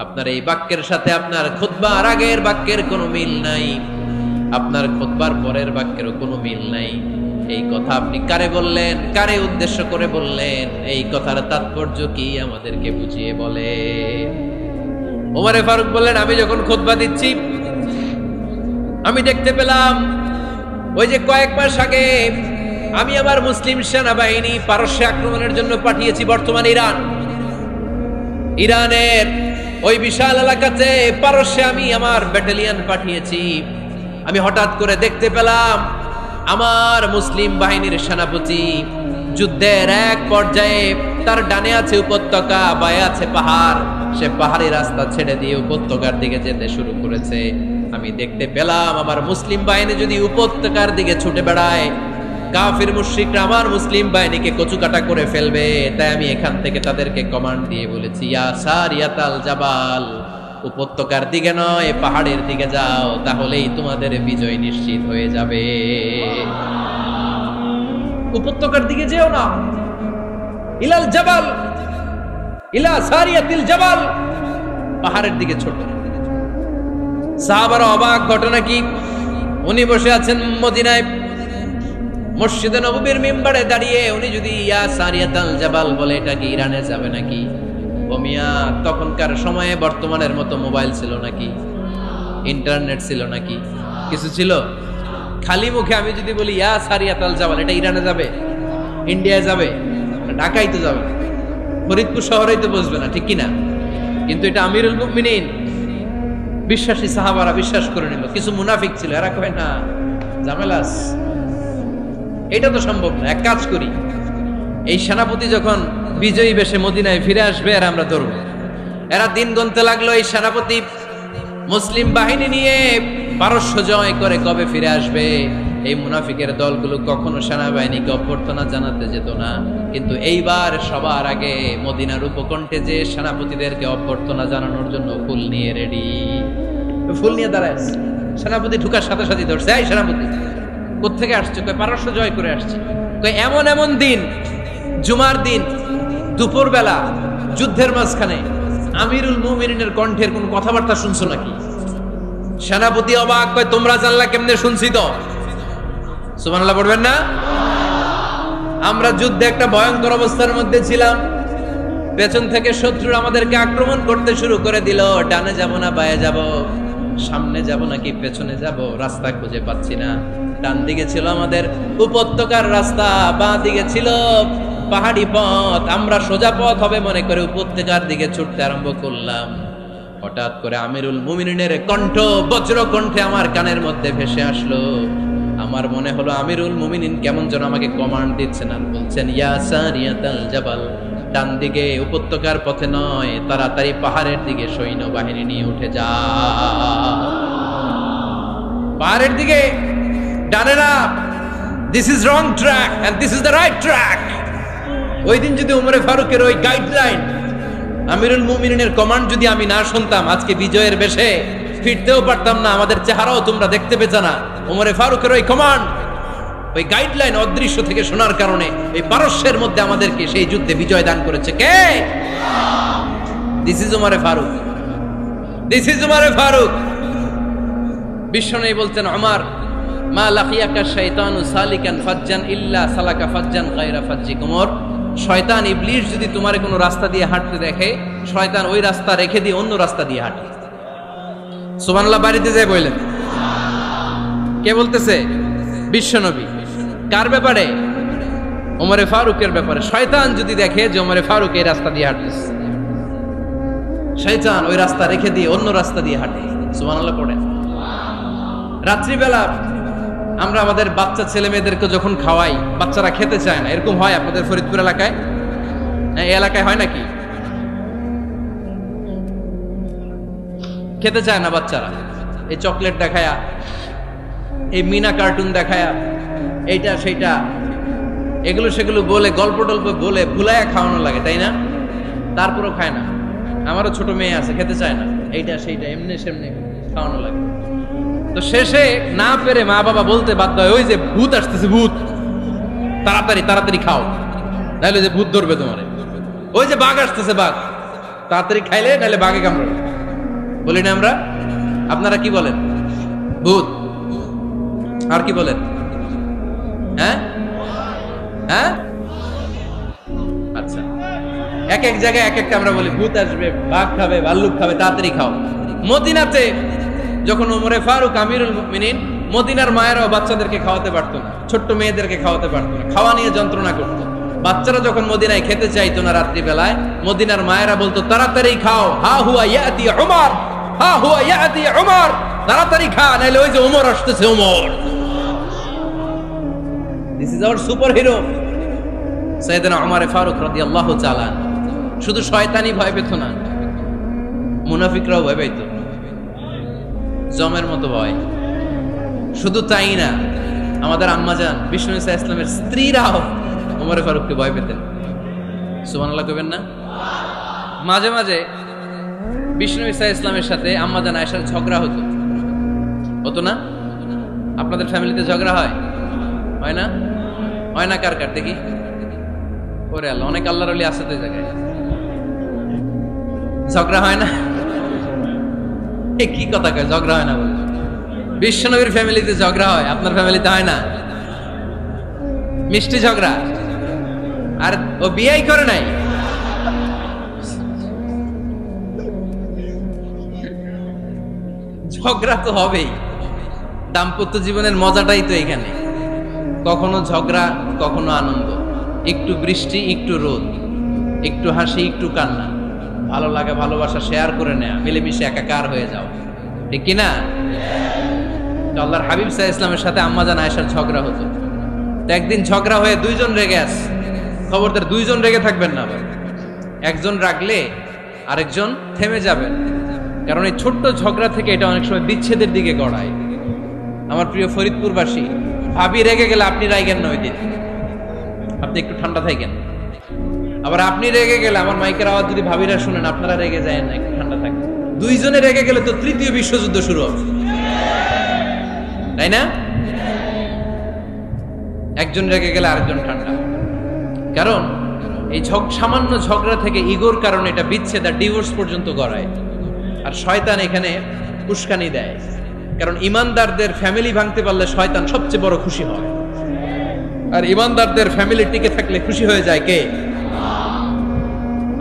আপনার এই বাক্যের সাথে আপনার খুতবার আগের বাক্যের কোনো মিল নাই, আপনার খুতবার পরের বাক্যেরও কোনো মিল নাই। এই কথা আপনি কারে বললেন, কারে উদ্দেশ্য করে বললেন? এই কথার তাৎপর্য কি আমাদেরকে বুঝিয়ে বলে। ওমরে ফারুক বললেন, আমি যখন খুতবা দিচ্ছি আমি দেখতে পেলাম ওই যে কয়েক মাস আগে আমি আমার মুসলিম সেনাবাহিনী পারস্যে আক্রমণের জন্য পাঠিয়েছি, বর্তমান ইরানের ওই বিশাল এলাকাতে পারস্যে আমি আমার ব্যাটালিয়ন পাঠিয়েছি। আমি হঠাৎ করে দেখতে পেলাম আমার মুসলিম বাহিনীর সেনাপতি যুদ্ধের এক পর্যায়ে তার ডানে আছে উপত্যকা, বায়ে আছে পাহাড়, সে পাহাড়ি রাস্তা ছেড়ে দিয়ে উপত্যকার দিকে যেতে শুরু করেছে। আমি দেখতে পেলাম আমার মুসলিম বাহিনী যদি উপত্যকার দিকে ছুটে বেড়ায়, কাফির মুশরিকরা আমার মুসলিম বাহিনীকে কচুকাটা করে ফেলবে। তাই আমি এখান থেকে তাদেরকে কমান্ড দিয়ে বলেছি, ইয়া সারিয়াতাল জাবাল, উপত্যকার দিকে নয় পাহাড়ের দিকে যাও, তাহলেই তোমাদের বিজয় নিশ্চিত হয়ে যাবে। উপত্যকার দিকে যেও না, ইলাল জাবাল, ইলা সারিয়াতিল জাবাল, পাহাড়ের দিকে ছোট। সাহাবারা অবাক, ঘটনা কি? উনি বসে আছেন মদিনায় মসজিদে নববীর মিম্বারে দাঁড়িয়ে, উনি যদি ইয়া সারিয়াতাল জাবাল বলে এটা কি ইরানে যাবে নাকি? ও মিয়া, তখনকার সময়ে বর্তমানের মতো মোবাইল ছিল নাকি, ইন্টারনেট ছিল নাকি, কিছু ছিল? খালি মুখে আমি যদি বলি ইয়া সারিয়াতাল জাবাল, এটা ইরানে যাবে, ইন্ডিয়ায় যাবে, ঢাকায় তো যাবে, ফরিদপুর শহরেই তো বসবে না, ঠিক কিনা? কিন্তু এটা আমিরুল মুমিনিন বিশ্বাসী সাহাবারা বিশ্বাস করে নিল। কিছু মুনাফিক ছিল, এরা কয় না ঝামেলাস, এটা তো সম্ভব না। এক কাজ করি, এই সেনাপতি যখন বিজয়ী বেশে মদিনায় ফিরে আসবে আর আমরা ধরবো। এরা দিন গুনতে লাগলো, এই সেনাপতি মুসলিম বাহিনী নিয়ে পারস্য জয় করে কবে ফিরে আসবে। এই মুনাফিকের দলগুলো কখনো সেনাবাহিনীকে অভ্যর্থনা জানাতে যেত না, কিন্তু এইবার সবার আগে মদিনার উপকণ্ঠে যে সেনাপতিদেরকে অভ্যর্থনা জানানোর জন্য ফুল নিয়ে রেডি, ফুল নিয়ে দাঁড়ায়। সেনাপতি ঢুকার সাথে সাথে ধরছে, এই সেনাপতি কোত্থেকে আসছে? কয় পারস্য জয় করে আসছে। কয় এমন এমন দিন, জুমার দিন দুপুর বেলা যুদ্ধের মাঝখানে আমিরুল মুমিনিনের কণ্ঠের কোন কথাবার্তা শুনছো নাকি? সেনাপতি অবাক, কয় তোমরা জানলা কেমনে? শুনছি তো। সুবহানাল্লাহ পড়বেন না? আমরা যুদ্ধে একটা ভয়ঙ্কর অবস্থার মধ্যে ছিলাম, পেছন থেকে শত্রু আমাদেরকে আক্রমণ করতে শুরু করে দিল। ডানে যাব না বায়ে যাব, সামনে যাব নাকি পেছনে যাব, রাস্তা খুঁজে পাচ্ছি না। ডান দিকে ছিল আমাদের উপত্যকার রাস্তা, বাঁ দিকে ছিল পাহাড়ি পথ। আমরা সোজা পথ হবে মনে করে উপত্যকার দিকে ছুটতে আরম্ভ করলাম। হঠাৎ করে আমিরুল মুমিনিনের কণ্ঠ বজ্র কণ্ঠে আমার কানের মধ্যে ভেসে আসলো। আমার মনে হলো আমিরুল মুমিনিন কেমন যেন আমাকে কমান্ড দিচ্ছেন আর বলছেন, ইয়া সারিয়াতাল জাবাল, ডান দিকে উপত্যকার পথে নয়, তাড়াতাড়ি পাহাড়ের দিকে সৈন্যবাহিনী নিয়ে উঠে যা। পাহাড়ের দিকে, ডানে না, this is wrong track and this is the right track. ওই দিন যদি উমরে ফারুকের ওই গাইডলাইন, আমিরুল মুমিনিনের কমান্ড যদি আমি না শুনতাম, আজকে বিজয়ের বেশে ফিরতেও পারতাম না, আমাদের চেহারাও তোমরা দেখতে পেতে না। উমরে ফারুকের ওই কমান্ড, ওই গাইডলাইন অদৃশ্য থেকে শোনার কারণে এই পারস্যের মধ্যে আমাদেরকে সেই যুদ্ধে বিজয় দান করেছে কে? দিস ইজ উমরে ফারুক, দিস ইজ উমরে ফারুক। বিশ্বনবী বলতেন, ওমর মা লাকিয়াকা শাইতানু সালিকান ফাজ্জান ইল্লা সালাকা ফাজ্জান গায়রা ফাজ্জিক। ওমর, শয়তান ইবলিস যদি তোমার কোনো রাস্তা দিয়ে হাঁটতে দেখে, শয়তান ওই রাস্তা রেখে দিয়ে অন্য রাস্তা দিয়ে হাঁটে। সুবহানাল্লাহ বাড়িতে যায় বললেন, কে বলতেছে? বিশ্বনবী। কার ব্যাপারে? ওমরে ফারুকের ব্যাপারে। শয়তান যদি দেখে যে ওমরে ফারুক এই রাস্তা দিয়ে হাঁটতেছে, শয়তান ওই রাস্তা রেখে দিয়ে অন্য রাস্তা দিয়ে হাঁটে। সুবহানাল্লাহ পড়ে। রাত্রিবেলা আমরা আমাদের বাচ্চা ছেলে মেয়েদেরকে যখন খাওয়াই, বাচ্চারা খেতে চায় না, এরকম হয় আপনাদের ফরিদপুর এলাকায়? হ্যাঁ, এই এলাকায় হয় নাকি? খেতে চায় না বাচ্চারা, এই চকলেট দেখায়া, এই মিনা কার্টুন দেখায়া, এইটা সেইটা এগুলো সেগুলো বলে, গল্প টল্প বলে ভুলায়া খাওয়ানো লাগে, তাই না? তারপরও খায় না। আমারও ছোট মেয়ে আছে, খেতে চায় না, এইটা সেইটা এমনি সেমনি খাওয়ানো লাগে। তো শেষে না পেরে মা বাবা বলতে বাধ্য হয়, ওই যে ভূত আসতেছে, ভূত, তাড়াতাড়ি তাড়াতাড়ি খাও, নাহলে যে ভূত ধরবে তোমারে। ওই যে বাঘ আসতেছে, বাঘ, তাড়াতাড়ি খাইলে নাহলে বাঘে কামড়াবে। বলি না আমরা? আপনারা কি বলেন? ভূত। আর কি বলেন? হ্যাঁ হ্যাঁ, আচ্ছা, এক এক জায়গায় এক একটা আমরা বলি, ভূত আসবে, বাঘ খাবে, ভাল্লুক খাবে, তাড়াতাড়ি খাও। মদিনাতে যখন ওমরে ফারুক আমিরুল মুমিনিন, মদিনার মায়েরাও বাচ্চাদেরকে খাওয়াতে পারতো না, ছোট্ট মেয়েদেরকে খাওয়াতে পারতো না, খাওয়া নিয়ে যন্ত্রণা করতো। বাচ্চারা যখন মদিনায় খেতে চাইতো না রাত্রি বেলায়, মদিনার মায়েরা বলতো তাড়াতাড়ি খাও, হা হুয়া ইয়াতি উমর, হা হুয়া ইয়াতি উমর, তাড়াতাড়ি খা, নাইলে ওই যে ওমর আসতেছে, Omar. This is our superhero সাইয়েদনা ওমর ফারুক রাদিয়াল্লাহু তাআলা। শুধু শয়তানি ভয় পেত না, মুনাফিকরাও ভয় পেত, জমের মতো ভয়। শুধু তাই না, আমাদের আম্মাজান বিষ্ণু ইসা ইসলামের স্ত্রীরাও ওমর ফারুককে ভয় পেতেন। সুবহানাল্লাহ কইবেন না? মাঝে মাঝে বিষ্ণু ইসা ইসলামের সাথে আম্মাজান আয়েশার ঝগড়া হতো না? আপনাদের ফ্যামিলিতে ঝগড়া হয়? হয় না? হয় না? কার কার দেখি? ওরে আল্লাহ, অনেক আল্লাহর ওলি আছে তো এই জায়গায়। ঝগড়া হয় না? কি কথা কয়, ঝগড়া হয় না বলে? বিশ্বনবীর ফ্যামিলিতে ঝগড়া হয়, আপনার ফ্যামিলিতে হয় না? মিষ্টি ঝগড়া। আর ও বিয়েই করে নাই। ঝগড়া তো হবেই, দাম্পত্য জীবনের মজাটাই তো এখানে। কখনো ঝগড়া, কখনো আনন্দ, একটু বৃষ্টি, একটু রোদ, একটু হাসি, একটু কান্না, ভালো লাগা, ভালোবাসা শেয়ার করে নেয়া, মিলেমিশে একাকার হয়ে যাও, ঠিক কিনা? আল্লাহর হাবিব সাল্লাল্লাহু আলাইহি ওয়াসাল্লামের সাথে আম্মাজান আয়েশার ঝগড়া হতো। তো একদিন ঝগড়া হয়ে দুইজন রেগে আছে। খবরদার, দুইজন রেগে থাকবেন না। একজন রাগলে আরেকজন থেমে যাবেন, কারণ এই ছোট্ট ঝগড়া থেকে এটা অনেক সময় বিচ্ছেদের দিকে গড়ায়। আমার প্রিয় ফরিদপুরবাসী, ভাবি রেগে গেলে আপনি রাইগেন না, ওই দিন আপনি একটু ঠান্ডা থাকেন। আবার আপনি রেগে গেলে, আমার মাইকের আওয়াজ যদি ভাবিরা শুনেন, আপনারা রেগে যায় না, একটু ঠান্ডা থাকেন। দুইজনে রেগে গেলে তো তৃতীয় বিশ্বযুদ্ধ শুরু হবে, তাই না? একজন রেগে গেলে আরেকজন ঠান্ডা। কারণ এই সামান্য ঝগড়া থেকে, ইগোর কারণে এটা বিচ্ছেদ আর ডিভোর্স পর্যন্ত গড়ায়। আর শয়তান এখানে উস্কানি দেয়, কারণ ইমানদারদের ফ্যামিলি ভাঙতে পারলে শয়তান সবচেয়ে বড় খুশি হয়। আর ইমানদারদের ফ্যামিলি টিকে থাকলে খুশি হয়ে যায় কে?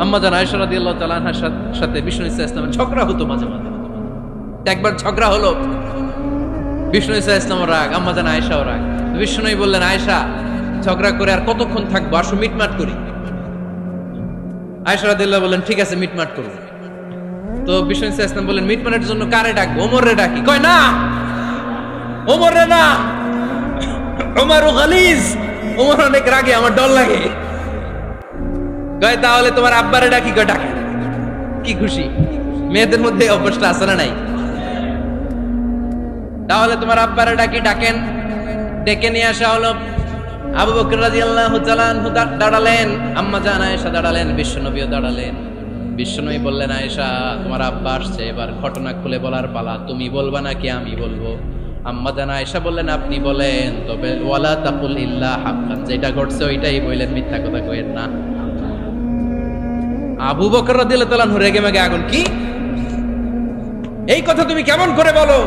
আম্মাজান আয়েশা রাদিয়াল্লাহু তাআলা আনহার সাথে বিষ্ণু ইসা ইসলামের ঝগড়া হতো মাঝে মাঝে। একবার ঝগড়া হলো, বিষ্ণু ইসা ইসলামও রাগ, আম্মাজান আয়েশাও রাগ। বিষ্ণুই বললেন, আয়েশা, ঝগড়া করে আর কতক্ষণ থাকবো, আসো মিটমাট করি। আয়েশা রাদিয়াল্লাহু বললেন, ঠিক আছে, মিটমাট করব। তো বিষ্ণু ইসা ইসলাম বললেন, মিটমাটের জন্য কারে ডাকবো? ওমর রে ডাকি। কয় না, ওমর রে না, ওমর গালিজ, ওমর অনেক রাগে, আমার ডর লাগে। কয় তাহলে তোমার আব্বারে ডাকি। কয় ডাকে। কি খুশি! মেয়েদের মধ্যে অভ্যাসটা আছে না নাই? তাহলে তোমার আব্বারে ডাকি। ডাকেন। ডেকে নিয়ে আসা হলো। আবু বকর রাদিয়াল্লাহু তাআলা আনহু দাঁড়ালেন, আম্মাজান আয়েশা দাঁড়ালেন, বিশ্বনবীও দাঁড়ালেন। বিশ্বনবী বললেন, আয়েশা, তোমার আব্বা আসছে, এবার ঘটনা খুলে বলার পালা। তুমি বলবা নাকি আমি বলবো? আম্মাজান আয়েশা বললেন, আপনি বলেন, তবে ওয়ালা তাকুল ইল্লা হাক্কান, যেটা ঘটছে ওইটাই বললেন, মিথ্যা কথা কইেন না। আবু বকর রাদিয়াল্লাহু তাআলা রেগে মেগে আগুন। কি এই কথা তুমি কেমন করে বলো?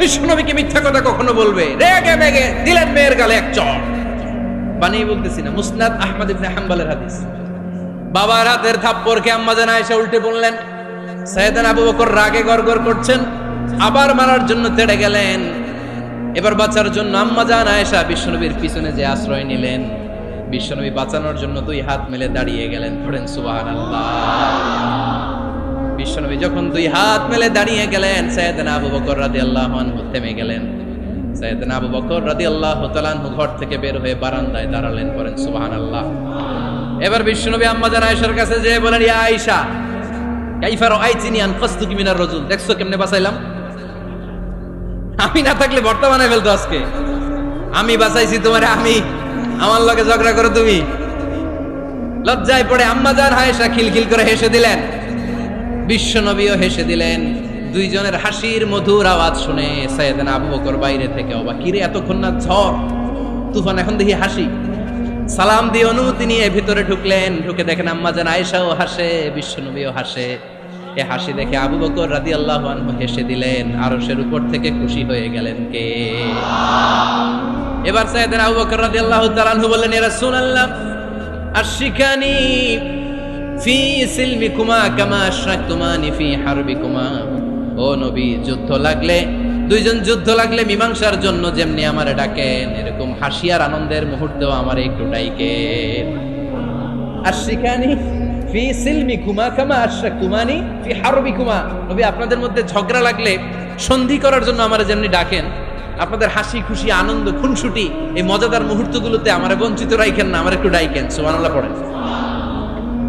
বিশ্বনবীকে মিথ্যা কথা কখনো বলবে? রেগে মেগে দিলেন মেয়ের গালে এক চড়। বানিয়ে বলতেছি না, মুসনাদ আহমদ ইবনে হাম্বলের হাদিস। বাবার হাতের থাপ্পড়কে আম্মাজান আয়েশা উল্টে বললেন। সাইয়েদনা আবু বকর রাগে গড়গড় করছেন, আবার মারার জন্য তেড়ে গেলেন। এবার বাঁচার জন্য আম্মা জান আয়েশা বিশ্বনবীর পিছনে যে আশ্রয় নিলেন, বিশ্বনবী বাঁচানোর জন্য 2 হাত মেলে দাঁড়িয়ে গেলেন। পড়েন সুবহানাল্লাহ। বিশ্বনবী যখন 2 হাত মেলে দাঁড়িয়ে গেলেন, সাইয়েদনা আবু বকর রাদিয়াল্লাহু আনহু থেমে গেলেন। সাইয়েদনা আবু বকর রাদিয়াল্লাহু তাআলা আনহু ঘর থেকে বের হয়ে বারান্দায় দাঁড়ালেন। পড়েন সুবহানাল্লাহ। এবার বিশ্বনবী আম্মা জান আয়েশার কাছে যেয়ে বলেন, ইয়া আয়েশা কাইফা রাআইতিনি আনকাসতুকি মিনার রাজুল, দেখছো কেমনে বাঁচাইলাম? আমি না থাকলে ভর্তা বানাই ফেলতো আজকে। আমি বাঁচাইছি তোমারে, আমি আমার লগে ঝগড়া করো তুমি। লজ্জায় পড়ে আম্মা জান আয়েশা খিলখিল করে হেসে দিলেন, বিশ্বনবীও হেসে দিলেন। দুইজনের হাসির মধুর আওয়াজ শুনে সাইয়েদনা আবু বকর বাইরে থেকে অবাক, কিরে এতক্ষণ না ঝড় তুফান, এখন দেখি হাসি। সালাম দিয়ে অনুমতি নিয়ে ভিতরে ঢুকলেন। ঢুকে দেখেন আম্মা জান আয়েশাও হাসে, বিশ্বনবীও হাসে। এ হাসি দেখে আবু বকর রাদিয়াল্লাহু আনহু হেসে দিলেন। আরশের উপর থেকে খুশি হয়ে গেলেন কে? এবার সাইয়েদনা আবু বকর রাদিয়াল্লাহু তাআলা আনহু বললেন, ইয়া রাসূলুল্লাহ আশরিকানি ফি সিলমিকুমা কামা আশরাকতুমানি ফি হারবিকুমা। ও নবী, যুদ্ধ লাগলে, দুইজন যুদ্ধ লাগলে মীমাংসার জন্য যেমনি আমারে ডাকেন, এরকম হাসি আর আনন্দের মুহূর্তেও আমারে একটু ডাকেন। আশরিকানি ফি সিলমিকুমা কামা আশরাকতুমানি ফি হারবিকুমা। নবী, আপনাদের মধ্যে ঝগড়া লাগলে সন্ধি করার জন্য আমারে যেমনি ডাকেন, আপনাদের হাসি খুশি আনন্দ খুনসুটি এই মজাদার মুহূর্তগুলোতে আমারে বঞ্চিত রাখেন না, আমার একটু ডাকেন। সুবহানাল্লাহ পড়েন।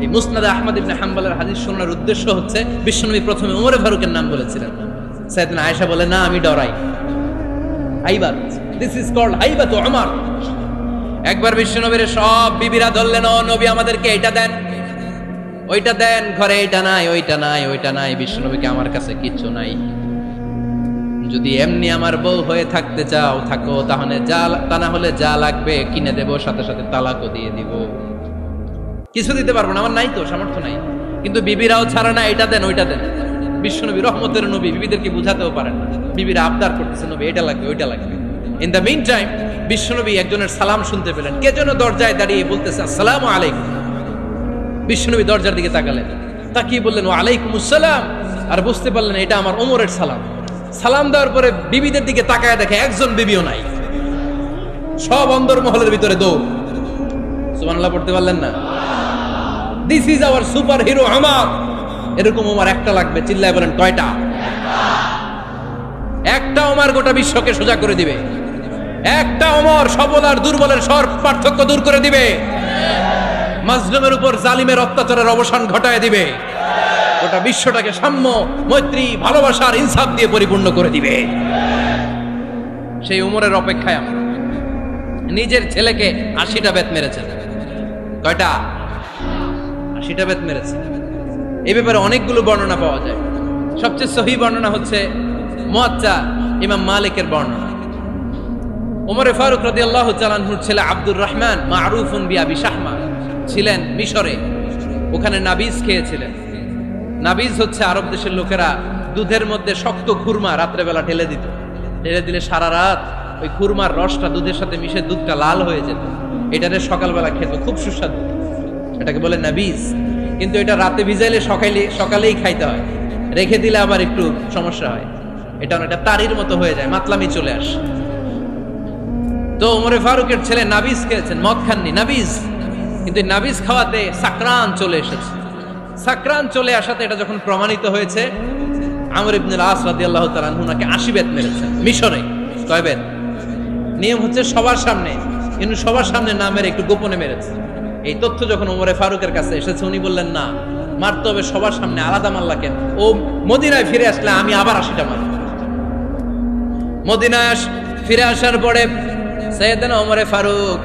এই মুসনাদ আহমদ ইবনে হাম্বলের হাদিস শোনার উদ্দেশ্য হচ্ছে, বিশ্বনবী প্রথমে ওমরে ফারুকের নাম বলেছিলেন। সাইয়েদনা আয়েশা বলে, না আমি ডরাই। হাইবাত, দিস ইজ কল্ড হাইবাত ওমর। একবার বিশ্বনবীর সব বিবিরা ধরলেন, ও নবী আমাদেরকে এটা দেন, ওইটা দেন, ঘরে এটা নাই, ওইটা নাই, ওইটা নাই। বিশ্বনবীকে, আমার কাছে কিচ্ছু নাই, যদি এমনি আমার বউ হয়ে থাকতে চাও থাকো, তাহলে যা, তা না হলে যা লাগবে কিনে দেব, সাথে সাথে তালাকও দিয়ে দিব। কিছু দিতে পারবো না, আমার নাই তো, সামর্থ্য নাই। কিন্তু বিবিরাও ছাড়া না, এটা দেন ওইটা দেন। বিশ্বনবী রহমতের নবী, বিবিদেরকে বুঝাতেও পারেন না। বিবিরা আবদার করতেছে, নবী এটা লাগবে ওইটা লাগবে। ইন দ্য মিন টাইম বিশ্বনবী একজনের সালাম শুনতে পেলেন। কে যেন দরজায় দাঁড়িয়ে বলতেছে, আসসালামু আলাইকুম। বিশ্বনবী দরজার দিকে তাকালেন, তাকিয়ে বললেন, ওয়া আলাইকুমুস সালাম। আর বুঝতে পারলেন এটা আমার ওমরের সালাম। সালাম দেওয়ার পরে বিবিদের দিকে তাকায় দেখে একজন বিবিও নাই, সব অন্দরমহলের ভিতরে দৌড়। সুবহানাল্লাহ পড়তে পারলেন না? This is our super hero Omar. এরকম ওমর একটা লাগবে, চিল্লায় বলেন কয়টা? একটা ওমর গোটা বিশ্বকে সোজা করে দিবে। একটা ওমর সবল আর দুর্বলের সব পার্থক্য দূর করে দিবে। মাজলুমের উপর জালিমের অত্যাচারের অবসান ঘটায় দিবে। গোটা বিশ্বটাকে সাম্য, মৈত্রী, ভালোবাসার ইনসাফ দিয়ে পরিপূর্ণ করে দিবে। সেই উমরের অপেক্ষায় আমরা নিজের ছেলেকে 80টা বেত মেরেছেন। কয়টা? 80টা বেত মেরেছে। এই ব্যাপারে অনেকগুলো বর্ণনা পাওয়া যায়। সবচেয়ে সহি বর্ণনা হচ্ছে মুয়াত্তা ইমাম মালিকের বর্ণনা। ওমর ফারুক রাদিয়াল্লাহু তাআলা আনহুর ছেলে আব্দুর রহমান মারুফুন বিআবি শাহমা ছিলেন মিশরে। ওখানে নাবিজ খেয়েছিলেন। নাবিজ হচ্ছে আরব দেশের লোকেরা দুধের মধ্যে শক্ত খুরমা রাত্রেবেলা ঢেলে দিত। ঢেলে দিলে সারা রাত ওই খুরমার রসটা দুধের সাথে মিশে দুধটা লাল হয়ে যেত। এটারে সকালবেলা খেত, খুব সুস্বাদু, এটাকে বলে নাবিজ। কিন্তু এটা রাতে ভিজাইলে সকালেই খাইতে হয়, রেখে দিলে আবার একটু সমস্যা হয়। এটা অনেকটা তারির মতো হয়ে যায়, মাতলামি চলে আসে। তো ওমরে ফারুকের ছেলে নাবিজ খেয়েছেন, মদ খাননি, নাবিজ। কিন্তু নাবিজ খাওয়াতে সাকরান চলে এসেছে। সাকরান চলে আসাতে এটা যখন প্রমাণিত হয়েছে, আমর ইবনুল আস রাদিয়াল্লাহু তাআলা আনহু নাকি 80 বেত মেরেছেন মিশরে। কয় বেত? নিয়ম হচ্ছে সবার সামনে, কিন্তু সবার সামনে না মেরে একটু গোপনে মেরেছে। এই তথ্য যখন ওমরে ফারুকের কাছে এসেছে, উনি বললেন, না, মারতে হবে সবার সামনে, আলাদা মারলা কেন? ও মদিনায় ফিরে আসলে আমি আবার 80টা মারব। মদিনায় ফিরে আসার পরে সাইয়েদনা ওমরে ফারুক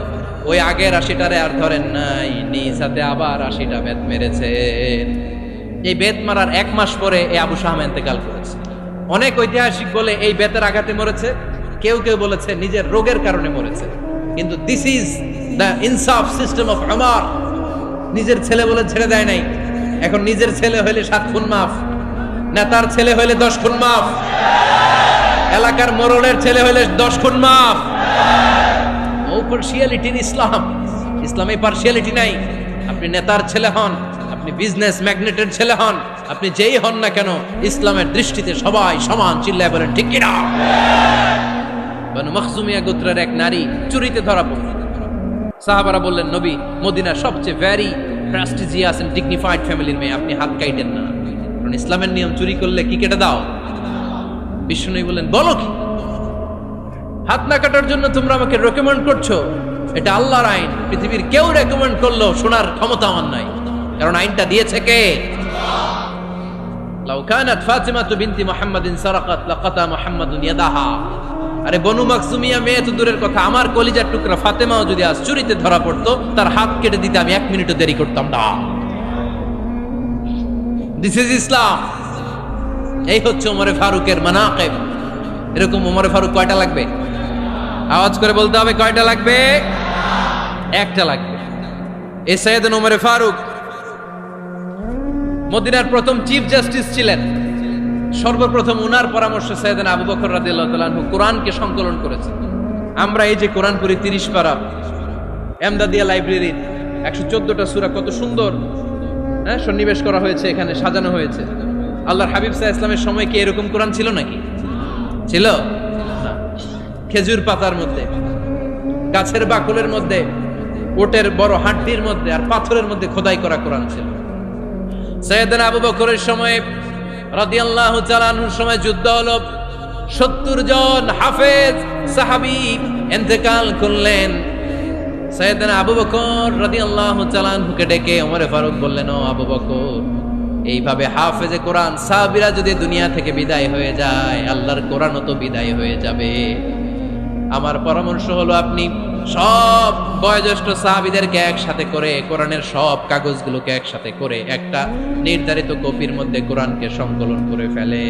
ওই আগের 80টারে আর ধরেন নাই, নিজ হাতে আবার 80টা বেত মেরেছেন। এই বেত মারার 1 মাস পরে এই আবু শাহমা ইন্তেকাল করেছে। অনেক ঐতিহাসিক বলে এই বেতের আঘাতে মরেছে, কেউ কেউ বলেছে নিজের রোগের কারণে মরেছে। কিন্তু দিস ইজ দ্য ইনসাফ সিস্টেম অফ ওমর। নিজের ছেলে বলে ছেড়ে দেয় নাই। এখন নিজের ছেলে হইলে 7 খুন মাফ, নেতার ছেলে হইলে 10 খুন মাফ, এলাকার মোড়লের ছেলে হইলে 10 খুন মাফ। ও পার্সিয়ালিটি ইন ইসলাম। ইসলামে পার্সিয়ালিটি নাই। আপনি নেতার ছেলে হন, আপনি বিজনেস ম্যাগনেটের ছেলে হন, আপনি যেই হন না কেন, ইসলামের দৃষ্টিতে সবাই সমান। চিল্লায় বলেন ঠিক কিনা? বানু মখজুমিয়া গোত্রের এক নারী চুরিতে ধরা পড়ল। সাহাবারা বললেন, নবী, মদিনার সবচেয়ে ভেরি প্রেস্টিজিয়াস এন্ড ডিগনিফাইড ফ্যামিলির মেয়ে, আপনি হাত কাটেন না, কারণ ইসলামের নিয়ম চুরি করলে কি কেটে দাও? বিষ্ণু বললেন, বলো কি, হাত না কাটার জন্য তোমরা আমাকে রেকমেন্ড করছো? এটা আল্লাহর আইন, পৃথিবীর কেউ রেকমেন্ড করলো শোনার ক্ষমতা আমার নাই, কারণ আইনটা দিয়েছে কে? লাউ কানাত ফাতিমাতু বিনতি মুহাম্মাদিন সারাকাত লাকাতা মুহাম্মাদুন ইয়াদাহা। আরে বনু মাকসুমিয়া মেয়ে তো দূরের কথা, আমার কলিজার টুকরা ফাতেমাও যদি আজ চুরিতে ধরা পড়তো, তার হাত কেটে দিতে আমি 1 মিনিটও দেরি করতাম না। দিস ইজ ইসলাম। এই হচ্ছে ওমরে ফারুকের মানাকিব। এরকম ওমরে ফারুক কয়টা লাগবে? আওয়াজ করে বলতে হবে, কয়টা লাগবে? একটা লাগবে। এই সাইয়েদনা ওমরে ফারুক মদিনার প্রথম চিফ জাস্টিস ছিলেন। সর্বপ্রথম উনার পরামর্শে সাইয়েদনা আবু বকর রাদিয়াল্লাহু তাআলা আনহু কোরআনকে সংকলন করেছেন। আমরা এই যে কোরআন পড়ি 30 পারা, এমদাদিয়া লাইব্রেরির 114টা সূরা, কত সুন্দর সন্নিবেশ করা হয়েছে, এখানে সাজানো হয়েছে। আল্লাহর হাবিব সাল্লাল্লাহু আলাইহি ওয়াসাল্লামের সময় কি এরকম কোরআন ছিল নাকি? ছিল না। খেজুর পাতার মধ্যে, গাছের বাকলের মধ্যে, ওটের বড় হাড্ডির মধ্যে আর পাথরের মধ্যে খোদাই করা কোরআন ছিল। সাইয়েদনা আবু বকরের সময় রাদিয়াল্লাহু তাআলা আনহুর সময় যুদ্ধ হলো, 70 জন হাফেজ সাহাবী ইন্তেকাল করলেন। সাইয়েদনা আবু বকর রাদিয়াল্লাহু তাআলা আনহুকে ডেকে ওমরে ফারুক বললেন, ও আবু বকর, এইভাবে হাফেজে কোরআন সাহাবীরা যদি দুনিয়া থেকে বিদায় হয়ে যায়, আল্লাহর কোরআনও তো বিদায় হয়ে যাবে। আমার পরামর্শ হলো আপনি সব বয়োজ্যেষ্ঠ সাহাবীদেরকে একসাথে করে কোরআনের সব কাগজগুলোকে একসাথে করে একটা নির্ধারিত কপির মধ্যে কোরআনকে সংকলন করে ফেলে।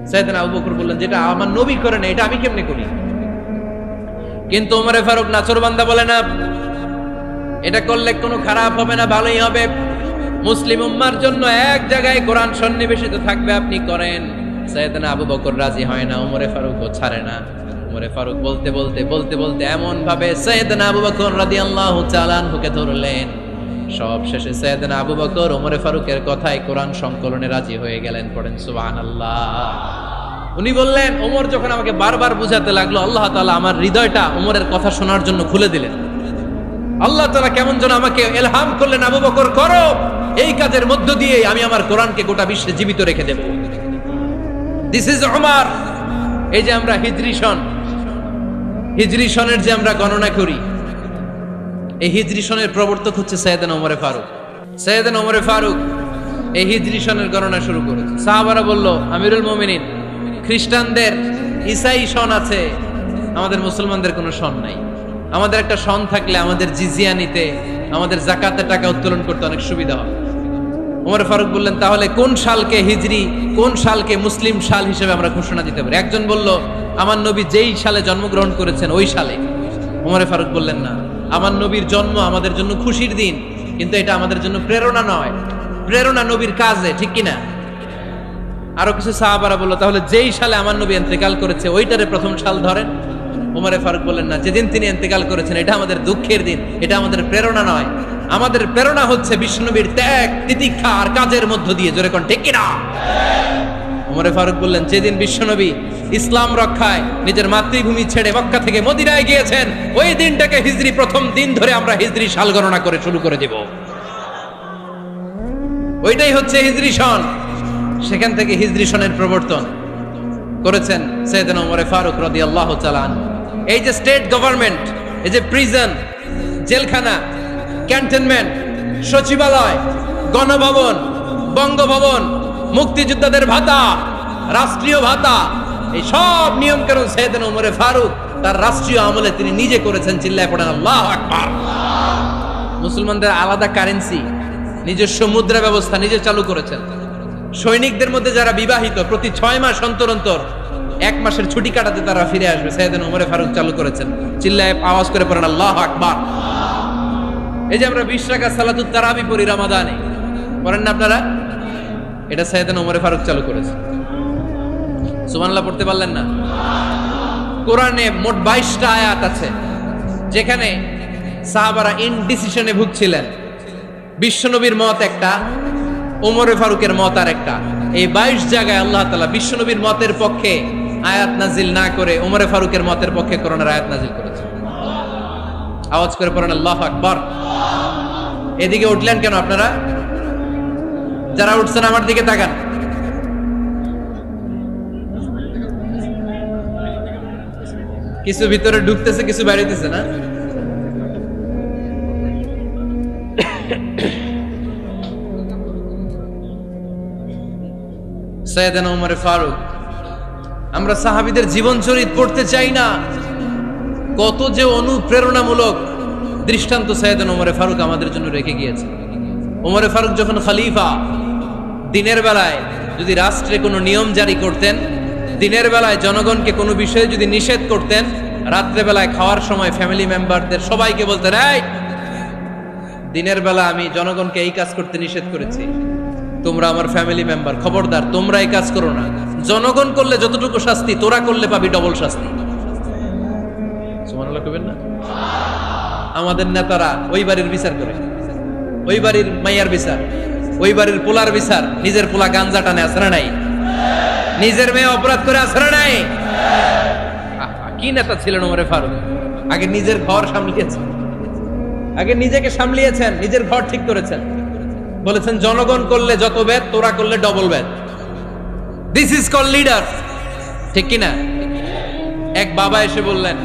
সাইয়েদনা আবু বকর বললেন, যেটা আমার নবী করে না, এটা আমি কেমনে করি? কিন্তু ওমরে ফারুক নাচরবান্দা বলে না, এটা করলে কোনো খারাপ হবে না, ভালোই হবে। মুসলিম উম্মার জন্য এক জায়গায় কোরআন সন্নিবেশিত থাকবে, আপনি করেন। সাইয়েদনা আবু বকর রাজি হয় না, ওমরে ফারুকও ছাড়ে না। ওমরে ফারুক বলতে বলতে বলতে বলতে এমন ভাবে সাইয়েদনা আবু বকর রাদিয়াল্লাহু তাআলা আনহুকে ধরলেন, সব শেষে সাইয়েদনা আবু বকর ওমরে ফারুকের কথায় কোরআন সংকলনে রাজি হয়ে গেলেন। পড়েন সুবহানাল্লাহ। উনি বললেন, ওমর যখন আমাকে বারবার বুঝাতে লাগলো, আল্লাহ তাআলা আমার হৃদয়টা ওমরের কথা শোনার জন্য খুলে দিলেন। আল্লাহ তাআলা কেমন যেন আমাকে ইলহাম করলেন, আবু বকর করো, এই কাজের মধ্য দিয়ে আমি আমার কোরআনকে গোটা বিশ্বে জীবিত রেখে দেব। This is Omar. এই যে আমরা হিজরি সনের যে আমরা গণনা করি, এই হিজরি সনের প্রবর্তক হচ্ছে সাইয়েদনা ওমরে ফারুক। সাইয়েদনা ওমরে ফারুক এই হিজরি সনের গণনা শুরু করেছে। সাহাবারা বলল, আমিরুল মুমিনিন, খ্রিস্টানদের ঈসাই সন আছে, আমাদের মুসলমানদের কোনো সন নাই। আমাদের একটা সন থাকলে আমাদের জিজিয়া নিতে, আমাদের যাকাতের টাকা উত্তোলন করতে অনেক সুবিধা হয়। ওমর ফারুক বললেন, তাহলে কোন সালকে হিজরি, কোন সালকে মুসলিম সাল হিসেবে আমরা ঘোষণা দিতে পারি? একজন বলল, আমার নবী যেই সালে জন্মগ্রহণ করেছেন ওই সালে। ওমর ফারুক বললেন, না, আমার নবীর জন্ম আমাদের জন্য খুশির দিন, কিন্তু এটা আমাদের জন্য প্রেরণা নয়, প্রেরণা নবীর কাজে, ঠিক কিনা? আরো কিছু সাহাবারা বলল, তাহলে যেই সালে আমার নবী ইন্তেকাল করেছে ওইটারে প্রথম সাল ধরেন। ওমর ফারুক বললেন, না, যেদিন তিনি ইন্তেকাল করেছেন এটা আমাদের দুঃখের দিন, এটা আমাদের প্রেরণা নয়। আমাদের প্রেরণা হচ্ছে বিশ্বনবীর ত্যাগ, তিতিক্ষা আর কাজের মধ্য দিয়ে। জোরে কোন ঠিক কিনা? ওমর ফারুক বললেন, যেদিন বিশ্বনবী ইসলাম রক্ষায় নিজের মাতৃভূমি ছেড়ে মক্কা থেকে মদিনায় গিয়েছেন, ওই দিনটাকে হিজরি প্রথম দিন ধরে আমরা হিজরি সাল গণনা করে শুরু করে দেব। ওইটাই হচ্ছে হিজরি সন। সেখান থেকে হিজরি সনের প্রবর্তন করেছেন সাইয়েদনা ওমর ফারুক রাদিয়াল্লাহু তাআলা আনহু। এই যে স্টেট গভর্নমেন্ট, এই যে প্রিজন, জেলখানা, ক্যান্টনমেন্ট, সচিবালয়, গণভবন, বঙ্গভবন, মুক্তিযোদ্ধাদের ভাতা, রাষ্ট্রীয় ভাতা, এই সব নিয়ম কানুন সাইয়েদনা ওমর ফারুক তার রাষ্ট্রীয় আমলে তিনি নিজে করেছেন। চিল্লায় পড়েন আল্লাহু আকবার। মুসলমানদের আলাদা কারেন্সি, নিজস্ব মুদ্রা ব্যবস্থা নিজে চালু করেছেন। সৈনিকদের মধ্যে যারা বিবাহিত, প্রতি 6 মাস অন্তর অন্তর 1 মাসের ছুটি কাটাতে তারা ফিরে আসবে, সাইয়েদনা ওমর ফারুক চালু করেছেন। চিল্লায় আওয়াজ করে পড়েন আল্লাহু আকবার। এই যে আমরা 20 রাকাত সালাতুত তারাবি পড়ি রমাদানে, পড়েন না আপনারা? এটা সাইয়েদনা ওমর ফারুক চালু করেছে। সুবহানাল্লাহ পড়তে পারলেন না? কোরআনে মোট 22টা আয়াত আছে যেখানে সাহাবারা ইনডিসিশনে ভুগছিলেন। বিশ্বনবীর মত একটা, ওমর ফারুকের মত আর একটা। এই 22 জায়গায় আল্লাহ তাআলা বিশ্বনবীর মতের পক্ষে আয়াত নাজিল না করে ওমরে ফারুকের মতের পক্ষে করোনার আয়াত নাজিল করেছে। আওয়াজ করে পড়েন আল্লাহু আকবার। এদিকে উঠলেন কেন আপনারা? যারা উঠছেন আমার দিকে তাকান। কিছু ভিতরে ঢুকতেছে, কিছু বাইরেতেছে না? সাইয়েদনা ওমর ফারুক, আমরা সাহাবীদের জীবন চরিত পড়তে চাই না, কত যে অনুপ্রেরণামূলক দৃষ্টান্ত সাইয়েদনা ওমর ফারুক আমাদের জন্য রেখে গিয়েছে। ওমর ফারুক যখন খলিফা, দিনের বেলায় যদি রাষ্ট্রে কোনো নিয়ম জারি করতেন, দিনের বেলায় জনগণকে কোনো বিষয়ে যদি নিষেধ করতেন, রাত্রে বেলায় খাওয়ার সময় ফ্যামিলি মেম্বারদের সবাইকে বলতেন, এই দিনের বেলা আমি জনগণকে এই কাজ করতে নিষেধ করেছি, তোমরা আমার ফ্যামিলি মেম্বার, খবরদার তোমরা এই কাজ করো না। জনগণ করলে যতটুকু শাস্তি, তোরা করলে পাবি ডবল শাস্তি। সুবহানাল্লাহ কইবেন না? আমাদের নেতারা ওই বাড়ির বিচার করে, ওই বাড়ির মাইয়ার বিচার, ওই বাড়ির পোলার বিচার, নিজের পোলা গাঞ্জা টানে আসে না নাই? নিজের মেয়ে অপরাধ করে আসে না নাই? কি নেতা ছিলেন ওমর ফারুক! আগে নিজের ঘর সামলিয়েছেন, আগে নিজেকে সামলিয়েছেন, নিজের ঘর ঠিক করেছেন। বলেছেন জনগণ করলে যত বেদ, তোরা করলে double Veda. This is call leader, ঠিক কিনা? এক বাবা এসে বললেন,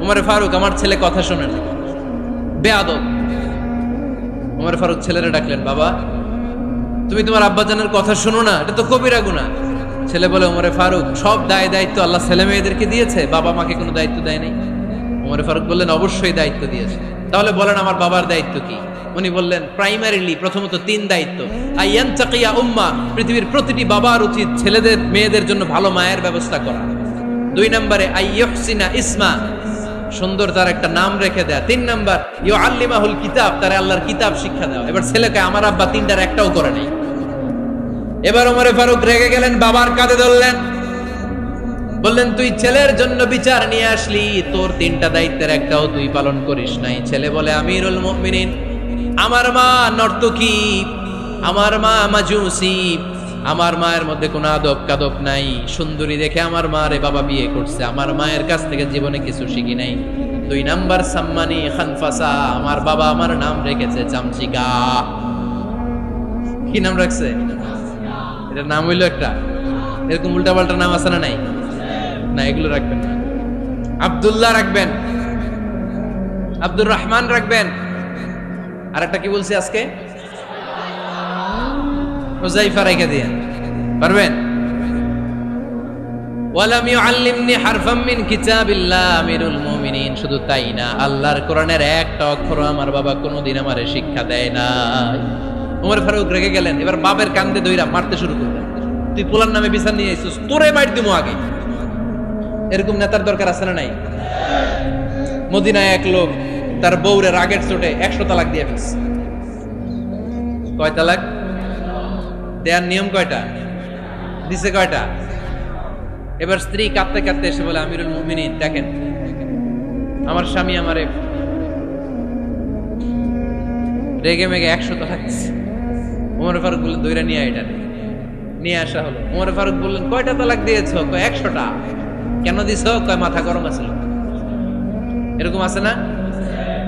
ওমর ফারুক আমার ছেলে কথা শোনেন, বেয়াদব। ওমর ফারুক ছেলেরা ডাকলেন, বাবা তুমি তোমার আব্বাজানের কথা শোনো না, এটা তো কবিরা গুনাহ। ছেলে বলে, ওমর ফারুক সব দায় দায়িত্ব আল্লাহ ছেলে মেয়েদেরকে দিয়েছে, বাবা মাকে কোনো দায়িত্ব দেয় নাই। ওমর ফারুক বললেন, অবশ্যই দায়িত্ব দিয়েছে। তাহলে বলেন আমার বাবার দায়িত্ব কি? উনি বললেন, প্রাইমারিলি প্রথমত 3 দায়িত্ব। আইয়ানতাকিয়া উম্মাহ, পৃথিবীর প্রতিটি বাবার উচিত ছেলেদের মেয়েদের জন্য ভালো মায়ের ব্যবস্থা করা। 2 নম্বরে আইয়ুহসিনা ইসমা, সুন্দর তার একটা নাম রেখে দেয়া। 3 নাম্বার ইউআল্লিমাহুল কিতাব, তার আল্লাহর কিতাব শিক্ষা দেওয়া। এবার ছেলেকে আমার আব্বা 3টার একটাও করে নাই। এবার ওমর ফারুক রেগে গেলেন, বাবার কাঁধে ধরলেন, বললেন তুই ছেলের জন্য বিচার নিয়ে আসলি, তোর 3টা দায়িত্বের একটাও তুই পালন করিস নাই। ছেলে বলে, আমিরুল মুমিনিন আমার মা নর্তকী, আমার মা মাজুসি, আমার মায়ের মধ্যে কোনো আদব কাদব নাই, সুন্দরী দেখে আমার মা রে বাবা বিয়ে করছে, আমার মায়ের কাছ থেকে জীবনে কিছু শিখি নাই। 2 নাম্বার সাম্মানি খানফাসা, আমার বাবা আমার নাম রেখেছে চামচিকা। কি নাম রাখছে? এটার নাম হইলো একটা, এরকম উল্টাপাল্টা নাম আছে না নাই? না, এগুলো রাখবেন না। আব্দুল্লাহ রাখবেন, আব্দুর রহমান রাখবেন, আর একটা কি বলছি আজকে? হুযায়ফা রেখে দিয়েন, পারবেন? ওয়ালাম ইউআল্লিমনি হারফাম মিন কিতাবিল্লাহ আমিরুল মুমিনিন, শুধু তাই না, আল্লাহর কোরআনের একটা অক্ষর আমার বাবা কোনোদিন আমারে শিক্ষা দেয় না। ওমর ফারুক রেগে গেলেন, এবার বাবার কান্দে দইরা মারতে শুরু করলেন, তুই পোলার নামে বিচার নিয়ে আইছিস, তোরে মার দিমু আগে। এরকম নেতার দরকার আছে না নাই? মদিনায় এক লোক তার বউরে রাগের চোটে 100 তালাক দিয়ে ফেলছে। কয় তালাক দেয়ার নিয়ম কয়টা? দিছে কয়টা? এবার স্ত্রী কাঁদতে কাঁদতে এসে বলে, আমিরুল মুমিনিন দেখেন, আমার স্বামী আমারে রেগে মেগে 100 তালাক দিছে। ওমর ফারুক বললেন, দইরা নিয়ে এটা নিয়ে আসা হলো। ওমর ফারুক বললেন, কয়টা তালাক দিয়েছো? কয় 100টা। কেন দিছো? কয় মাথা গরম আছিল। এরকম আছে না?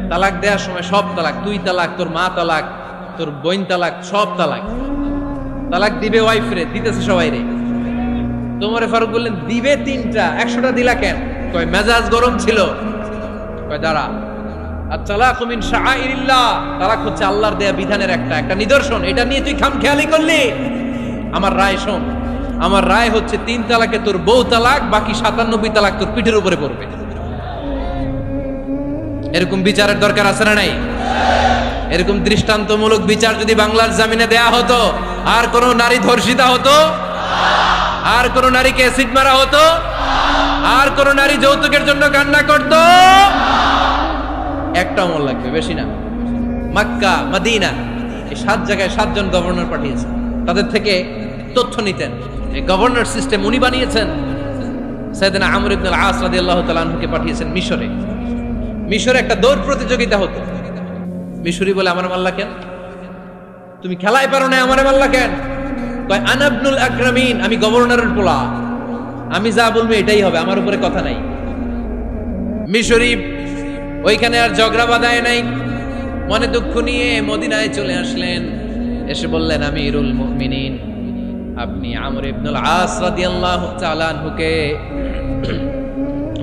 তালাক দেওয়ার সময় সব তালাক, তুই তালাক, তোর মা তালাক, তোর বোন তালাক, সব তালাক। তালাক দিবে ওয়াইফ রে, দিতেছে সবাই রে। ওমর ফারুক বললেন, দিবে 3টা, 100টা দিলা কেন? কয় মেজাজ গরম ছিল। কয় দাঁড়া, আত-তালাকু মিন শাআইরিল্লাহ, তালাক হচ্ছে আল্লাহর দেয়া বিধানের একটা নিদর্শন, এটা নিয়ে তুই খামখেয়ালি করলি। আমার রায় শোন, আমার রায় হচ্ছে 3 তালাকে তোর বউ তালাক, বাকি 97 তালাক তোর পিঠের উপরে পড়বে। এরকম বিচারের দরকার আছে না নাই? এরকম দৃষ্টান্তমূলক বিচার যদি বাংলার জমিনে দেয়া হতো, আর কোন নারী ধর্ষিতা হতো, আর কোন নারীকে অ্যাসিড মারা হতো, আর কোন নারী যৌতুকের জন্য কান্না করত, একটা আমল লাগবে, বেশি না। মক্কা, মদিনা, এই 7 জায়গায় 7 জন গভর্নর পাঠিয়েছেন, তাদের থেকে তথ্য নিতেন। এই গভর্নর সিস্টেম উনি বানিয়েছেন। সাইয়েদনা আমর ইবনে আল আস রাদিয়াল্লাহু তাআলা আনহুকে পাঠিয়েছেন মিশরে। মিশরে একটা দৌড় প্রতিযোগিতা হতো। মিশরি বলে, আমার মাল্লা কেন? তুমি খেলায় পারো না, আমারে মাল্লা কেন? কয় আনা ইবনুল আকরামিন, আমি গভর্নরের পোলা। আমি যা বলবো এটাই হবে, আমার উপরে কথা নাই। মিশরী ওইখানে আর ঝগড়া বাঁধায় নাই, মনে দুঃখ নিয়ে মদিনায় চলে আসলেন। এসে বললেন, আমিরুল মুমিনিন, আপনি আমর ইবনুল আস রাদিয়াল্লাহু তাআলা আনহুকে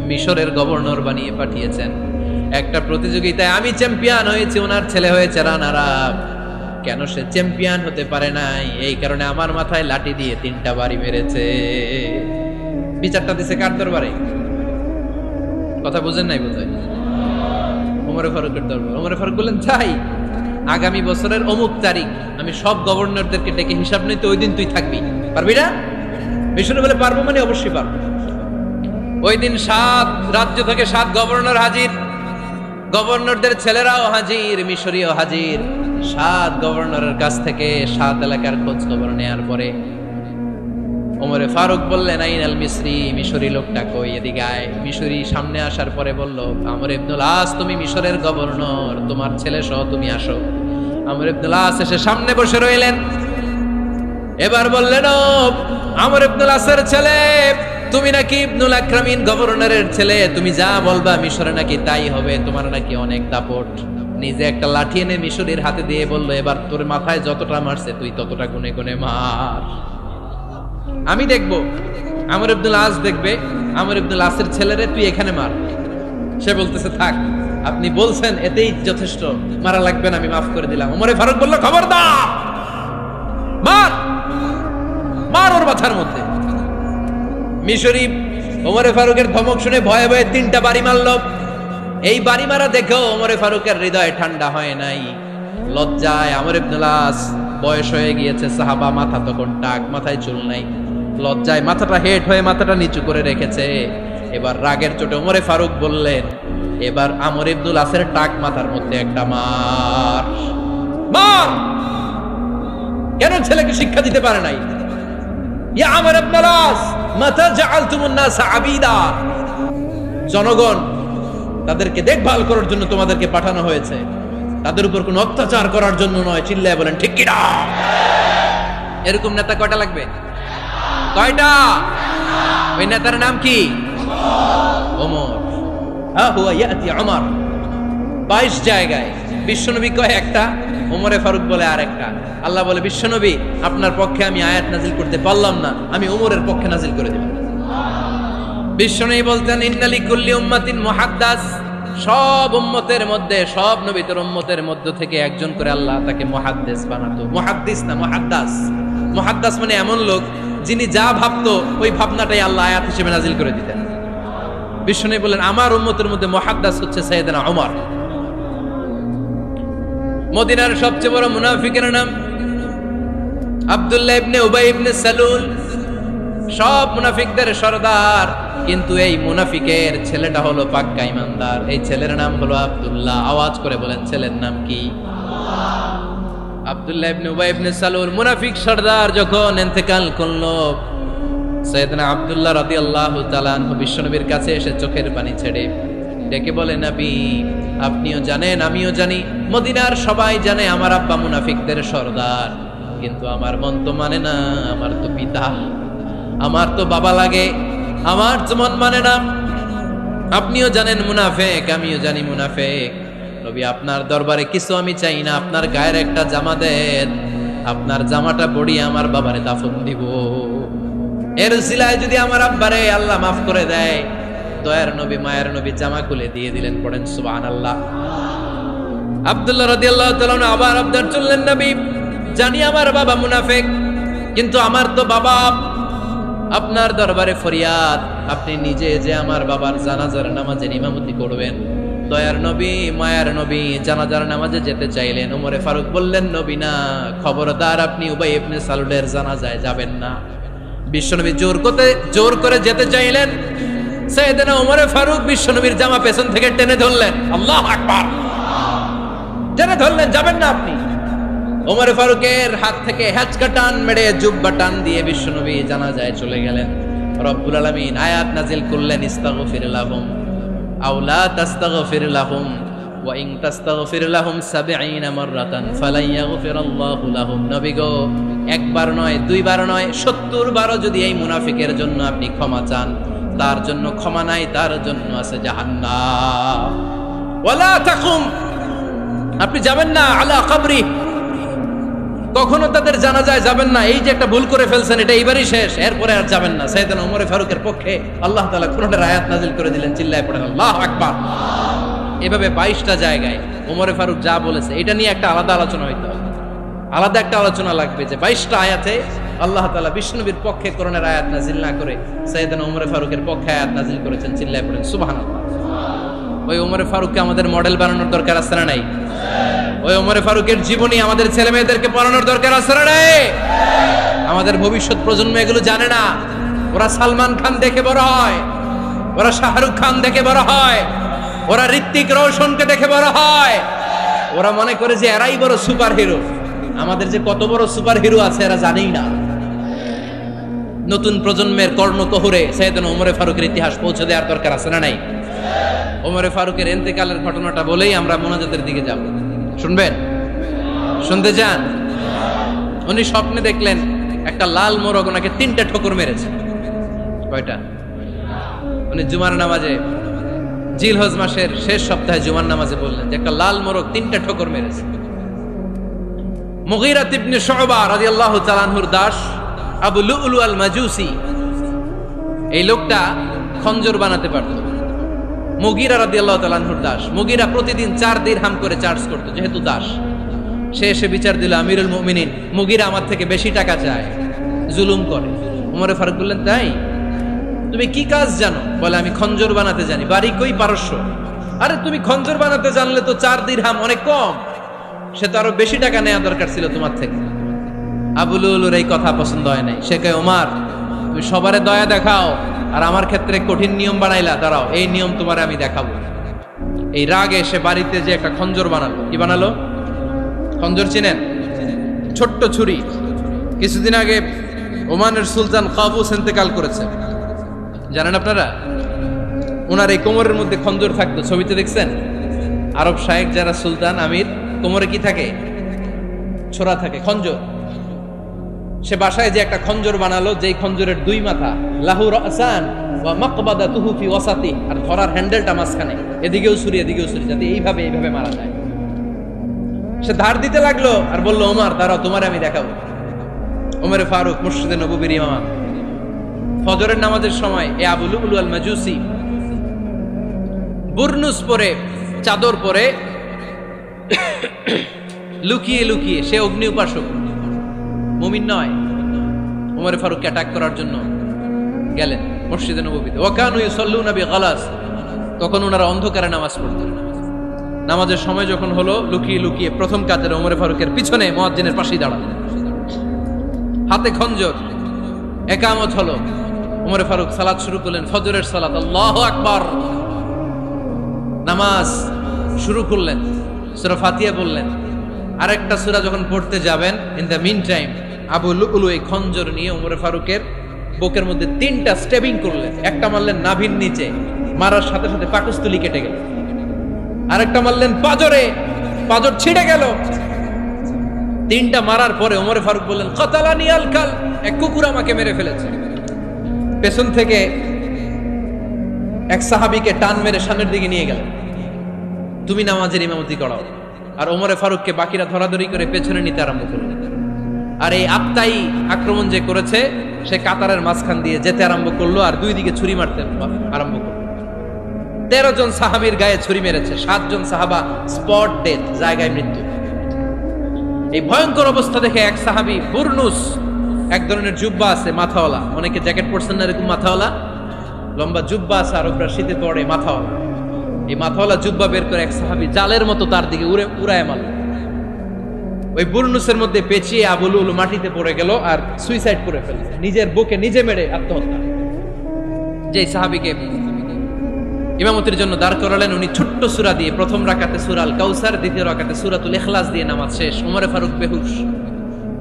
মিশরের গভর্নর বানিয়ে পাঠিয়েছেন। একটা প্রতিযোগিতায় আমি চ্যাম্পিয়ন হয়েছি, ওনার ছেলে হয়েছে রানার আপ। কেন সে চ্যাম্পিয়ন হতে পারে নাই? এই কারণে আমার মাথায় লাঠি দিয়ে 3টা বাড়ি মেরেছে। বিচারটা দিছে কার দরবারে? কথা বুঝেন নাই বোধহয়? ওমর ফারুকের দরবার। ওমর ফারুক বললেন, তাই আগামী বছরের অমুক তারিখ আমি সব গভর্নরদেরকে ডেকে হিসাব নিতে, ওই দিন তুই থাকবি, পারবি না? মিশরে বলে, পারবো মানে অবশ্যই পারবো। ওই দিন 7 রাজ্য থেকে 7 গভর্নর হাজির, গভর্নরদের ছেলেরাও হাজির, মিশরীয় হাজির। 7 গভর্নরের কাছ থেকে 7 এলাকার খোঁজ খবর নেয়ার পরে ওমরে ফারুক বললেন, আইনাল মিসরি, মিশরী লোকটা কই, এদিকে আয়। মিশরী সামনে আসার পরে বলল, আমর ইবনুল আস, তুমি মিশরের গভর্নর, তোমার ছেলে সহ তুমি আসো। আমর ইবনুল আস এসে সামনে বসে রইলেন। এবার বললেন, ও আমর ইবনুল আসের ছেলে, তুমি নাকি ইবনুল আকরামিন গভর্নরের ছেলে, তুমি যা বলবা মিশরে নাকি তাই হবে, তোমার নাকি অনেক দাপট। নিজে একটা লাঠি এনে মিশরীর হাতে দিয়ে বলল, এবার তোর মাথায় যতটা মারছে তুই ততটা গুনে গুনে মার, আমি দেখবো। আমর ইবনুল আস দেখবে, আমর ইবনুল আসের ছেলেরে তুই এখানে মার। সে বলতেছে, থাক, আপনি বলছেন এতেই যথেষ্ট, মারা লাগবে না, আমি মাফ করে দিলাম। ওমরে ফারুক বলল, খবরদার, মার, মার ওর মাথার মধ্যে। মিশরী ওমরে ফারুকের ধমক শুনে ভয়ে ভয়ে 3টা বাড়ি মারল। এই বাড়ি মারা দেখেও ওমরে ফারুকের হৃদয় ঠান্ডা হয় নাই। লজ্জায় আমর ইবনুল আস, বয়স হয়ে গিয়েছে সাহাবা, মাথা তখন টাক, মাথায় চুল নাই, লজ্জায় মাথাটা হেট হয়ে মাথাটা নিচু করে রেখেছে। এবার রাগের চোটে ওমরে ফারুক বললেন, এবার আমর ইবনুল আসের টাক মাথার মধ্যে একটা মার, মার। কেন ছেলেকে শিক্ষা দিতে পারে নাই? ইয়া আমর ইবনুল আস, মাতা জাআলতুমুন নাস আবিদা, জনগণ তাদেরকে দেখভাল করার জন্য তোমাদেরকে পাঠানো হয়েছে, তাদের উপর কোনো অত্যাচার করার জন্য নয়। চিল্লায় বলেন ঠিক কি না? এরকম নেতা কয়টা লাগবে? কয়টা? ওই নেতার নাম কি? ওমর। হা হুয়া ইয়াতি ওমর। 22 জায়গায় বিশ্বনবী কয় একটা, ওমরে ফারুক বলে আরেকটা। আল্লাহ বলে, বিশ্বনবী আপনার পক্ষে আমি আয়াত নাজিল করতে পারলাম না, আমি ওমরের পক্ষে নাজিল করে দেব। বিশ্বনবী বলতেন, ইন্না লিকুল্লি উম্মাতিন মুহাদ্দাস, সব উম্মতের মধ্যে, সব নবীদের উম্মতের মধ্য থেকে একজন করে আল্লাহ তাকে মুহাদ্দিস বানাতো। মুহাদ্দিস না, মুহাদ্দাস। মুহাদ্দাস মানে এমন লোক যিনি যা ভাবতো ওই ভাবনাটাই আল্লাহ আয়াত হিসেবে নাজিল করে দিতেন। বিশ্বনবী বলেন, আমার উম্মতের মধ্যে মুহাদ্দাস হচ্ছে সাইয়েদনা ওমর। মদিনার সবচেয়ে বড় মুনাফিকের নাম আব্দুল্লাহ ইবনে উবাই ইবনে সালুল, সব মুনাফিকদের সরদার। কিন্তু এই মুনাফিকের ছেলেটা হলো পাক্কা ইমানদার। এই ছেলের নাম হলো আব্দুল্লাহ। আওয়াজ করে বলেন, ছেলের নাম কি? আব্দুল্লাহ ইবনে উবাই ইবনে সালুল, মুনাফিক সরদার যখন ইন্তেকাল করলো, সাইয়েদনা আব্দুল্লাহ রাদিয়াল্লাহু তাআলা আনহু বিশ্বনবীর কাছে এসে চোখের পানি ছেড়ে ডেকে বলে, নবী আপনিও জানেন, আমিও জানি, মদিনার সবাই জানে আমার আব্বা মুনাফিকদের সরদার, কিন্তু আমার মন তো মানে না, আমার তো পিতা, আমার তো বাবা লাগে, আমার তো মন মানে না। আপনিও জানেন মুনাফিক, আমিও জানি মুনাফিক। নবী আপনার দরবারে কিছু আমি চাই না, আপনার গায়ের একটা জামা দেন, আপনার জামাটা পরিয়ে আমার বাবারে দাফন দিব। এর উসিলায় যদি আমার আব্বারে আল্লাহ মাফ করে দেয়, দয়ার নবী মায়ের নবী জামা খুলে দিয়ে দিলেন। পড়েন সুবহানাল্লাহ। আব্দুল্লাহ রাদিয়াল্লাহু তাআলা আবার আবদার চললেন, নবী জানি আমার বাবা মুনাফিক, কিন্তু আমার তো বাবা, আপনার দরবারে ফরিয়াদ, আপনি নিজে যে আমার বাবার জানাজার নামাজের ইমামতি করবেন। দয়ার নবী মায়ার নবী জানাজার নামাজে যেতে চাইলেন। ওমরে ফারুক বললেন, নবী না, খবরদার আপনি উবাই ইবনে সালুলের জানাজায় যাবেন না। বিশ্বনবী জোর করে যেতে চাইলেন। সাইয়েদনা ওমরে ফারুক বিশ্বনবীর জামা পেছন থেকে টেনে ধরলেন। আল্লাহু আকবার। টেনে ধরলেন, যাবেন না আপনি। ওমরে ফারুকের হাত থেকে হ্যাচকা টান মেরে জুব্বা টান দিয়ে বিশ্বনবী জানাজায় চলে গেলেন। রব্বুল আলামিন আয়াত নাজিল করলেন, ইস্তাগফির লাহুম আও লা তাস্তাগফির লাহুম ওয়া ইন তাস্তাগফির লাহুম 70 মাররাতান ফালান ইয়াগফিরাল্লাহু লাহুম। নবী গো, একবার নয়, দুইবার নয়, 70 বারও যদি এই মুনাফিকের জন্য আপনি ক্ষমা চান, তার জন্য ক্ষমা নাই, তার জন্য আছে জাহান্নাম। ওয়ালা তাকুম, আপনি যাবেন না আলা কবরি, কখনো তাদের জানাজায় যাবেন না। এই যে একটা ভুল করে ফেলছেন, এটা এইবারই শেষ, এরপরে আর যাবেন না। সাইয়েদনা ওমর ফারুকের পক্ষে আল্লাহ তাআলা কোরআনের আয়াত নাযিল করে দিলেন, চিল্লায় পড়েন আল্লাহু আকবার। এভাবে 22টা জায়গায় ওমর ফারুক যা বলেছে, এটা নিয়ে একটা আলাদা আলোচনা হইতে হবে, আলাদা একটা আলোচনা লাগবে যে 22টা আয়াতে আল্লাহ তাআলা বিশ্বনবীর পক্ষে কোরআনের আয়াত নাযিল না করে সাইয়েদনা ওমর ফারুকের পক্ষে আয়াত নাযিল করেছেন, চিল্লায় পড়েন সুবহানাল্লাহ। ওই ওমর ফারুককে আমাদের মডেল বানানোর দরকার আছে না নাই? ওই ওমর ফারুকের জীবনী আমাদের ছেলে মেয়েদেরকে পড়ানোর দরকার আছে না নাই? আমাদের ভবিষ্যৎ প্রজন্ম এগুলো জানে না। ওরা সালমান খান দেখে বড় হয়, ওরা শাহরুখ খান দেখে বড় হয়, ওরা ঋত্বিক রোশনকে দেখে বড় হয়, ওরা মনে করে যে এরাই বড় সুপার হিরো। আমাদের যে কত বড় সুপার হিরো আছে এরা জানেই না। নতুন প্রজন্মের কর্ণকহরে সাইয়েদনা ওমর ফারুকের ইতিহাস পৌঁছে দেওয়ার দরকার আছে না নাই? ওমর ফারুকের ইন্তেকালের ঘটনাটা বলেই আমরা মোনাজাতের দিকে যাব। শুনবেন? শুনতে চান? উনি স্বপ্নে দেখলেন একটা লাল মোরগ ওনাকে 3টা ঠোকর মেরেছে। কয়টা? উনি জুমার নামাজে, জিলহজ মাসের শেষ সপ্তাহে জুমার নামাজে বললেন যে একটা লাল মোরগ 3টা ঠোকর মেরেছে। মুগীরা ইবনে শুবা রাদিয়াল্লাহু তাআলা আনহুর দাস আবু লুলু আল মাজুসি, এই লোকটা খঞ্জর বানাতে পারত। মুগীরা রাদিয়াল্লাহু তাআলা আনহুর দাস। মুগীরা প্রতিদিন 4 দিরহাম করে চার্জ করত, যেহেতু দাস। সে এসে বিচার দিল, আমিরুল মুমিনিন, মুগীরা আমার থেকে বেশি টাকা চায়, জুলুম করে। ওমর ফারুক বললেন, তাই? তুমি কি কাজ জানো? বলে, আমি খঞ্জর বানাতে জানি। বাড়ি কই? পারস্য। আরে তুমি খঞ্জর বানাতে জানলে তো 4 দিরহাম অনেক কম, সে তো আরো বেশি টাকা নেওয়া দরকার ছিল তোমার থেকে। আবু লুলুর এই কথা পছন্দ হয় নাই। সে কয়, ওমর তুমি সবারে দয়া দেখাও, আর আমার ক্ষেত্রে কঠিন নিয়ম বানাইলা, দাঁড়াও এই নিয়ম তোমারে আমি দেখাবো। এই রাগে সে বাড়িতে যে একটা খঞ্জর বানালো। কি বানালো? খঞ্জর চিনেন? ছোট্ট ছুরি। কিছুদিন আগে ওমানের সুলতান কাবুস ইন্তেকাল করেছে, জানেন আপনারা? ওনার এই কোমরের মধ্যে খঞ্জর থাকতো, ছবিতে দেখছেন? আরব শায়েখ যারা সুলতান, আমির, কোমরে কি থাকে? ছোরা থাকে, খঞ্জর। সে বাসায় যে একটা খঞ্জর বানালো, যেই খঞ্জরের 2 মাথা, লাহু রাসান ওয়া মাকবাদাতুহু ফি ওয়াসাতি, আর ধরার হ্যান্ডেলটা মাঝখানে, এদিকেও ছুরি এদিকেও ছুরি, যাতে এইভাবে মারা যায়। সে ধার দিতে লাগলো আর বলল, ওমর দাঁড়াও, তোমারে আমি দেখাবো। ওমর ফারুক মসজিদে নববীর ইমাম, ফজরের নামাজের সময় এ আবু লুলু আল মাজুসি বুরনুস পরে, চাদর পরে, লুকিয়ে লুকিয়ে, সে অগ্নি উপাসক, মুমিন নয়। ওমর ফারুককে অ্যাটাক করার জন্য গেলেন মসজিদে নববীতে। ওয়াকানু ইউসাল্লুনা বিগালাস, তখন ওনারা অন্ধকারে নামাজ পড়তেন। নামাজের সময় যখন হলো, লুকিয়ে লুকিয়ে প্রথম কাতারে ওমর ফারুকের পিছনে মুয়াজ্জিনের পাশেই দাঁড়ালেন, হাতে খঞ্জর। একামত হলো, ওমর ফারুক সালাত শুরু করলেন, ফজরের সালাত, আল্লাহু আকবার। নামাজ শুরু করলেন, সূরা ফাতিহা বললেন। আরেকটা সূরা যখন পড়তে যাবেন, in the meantime Abu Lulu এই খঞ্জর নিয়ে ওমর ফারুকের বুকের মধ্যে 3টা স্টেবিং করলেন। একটা মারলেন নাভির নিচে, মারার সাথে সাথে পাকস্থলী কেটে গেল। আরেকটা মারলেন পাজরে, পাজর ছিঁড়ে গেল। 3টা মারার পরে ওমর ফারুক বললেন, কাতালানি আল কাল, এক কুকুর আমাকে মেরে ফেলেছে। পেছন থেকে এক সাহাবীকে টান মেরে সামনের দিকে নিয়ে গেল, তুমি নামাজের ইমামতি করাও। আর ওমর ফারুককে বাকিরা ধরাধরি করে পেছনে নিতে আরম্ভ করল। আর এই আত্মাই আক্রমণ যে করেছে, সে কাতারের মাঝখান দিয়ে যেতে আরম্ভ করলো, আর 2 দিকে ছুরি মারতে আরম্ভ করলো। 13 জন সাহাবীর গায়ে ছুরি মেরেছে, 7 জন সাহাবা স্পট ডেথ, জায়গায় মৃত্যু। এই ভয়ঙ্কর অবস্থা দেখে এক সাহাবী বুরনুস, এক ধরনের জুব্বা আছে মাথাওয়ালা, অনেকে জ্যাকেট পরছেন না এরকম মাথাওয়ালা, লম্বা জুব্বা আছে, আরবরা শীতে পরে মাথাওয়ালা। এই মাথাওয়ালা জুব্বা বের করে এক সাহাবী জালের মতো তার দিকে উড়ায় মারল। ওই বুরনুসের মধ্যে পেঁচিয়ে আবু লুলু মাটিতে পড়ে গেল আর সুইসাইড করে ফেলল, নিজের বুকে নিজে মেরে আত্মহত্যা। যেই সাহাবীকে ইমামতির জন্য দাঁড় করালেন, উনি ছোট্ট সূরা দিয়ে, প্রথম রাকাতে সূরা আল কাউসার, দ্বিতীয় রাকাতে সূরাতুল ইখলাস দিয়ে নামাজ শেষ। ওমর ফারুক বেহুশ।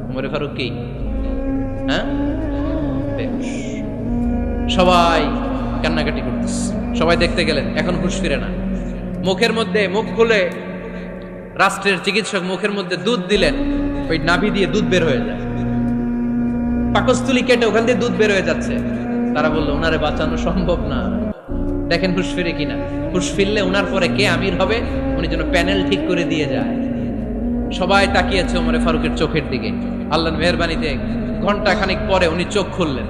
ওমর ফারুক কি? হ্যাঁ, বেহুশ। সবাই কান্নাকাটি করতেছে, সবাই দেখতে গেলেন, এখন হুঁশ ফিরে না। মুখের মধ্যে, মুখ খুলে রাষ্ট্রের চিকিৎসক মুখের মধ্যে দুধ দিলেন, ওই নাভি দিয়ে দুধ বের হয়ে যায়। পাকস্থলী কেটে ওখান দিয়ে দুধ বের হয়ে যাচ্ছে। তারা বললো ওনারে বাঁচানো সম্ভব না, দেখেন হুঁশ ফিরে কিনা। হুঁশ ফিরলে ওনার পরে কে আমির হবে, উনি যেন প্যানেল ঠিক করে দিয়ে যায়। সবাই তাকিয়েছে ওমরে ফারুকের চোখের দিকে। আল্লাহর মেহেরবানিতে ঘন্টা খানিক পরে উনি চোখ খুললেন।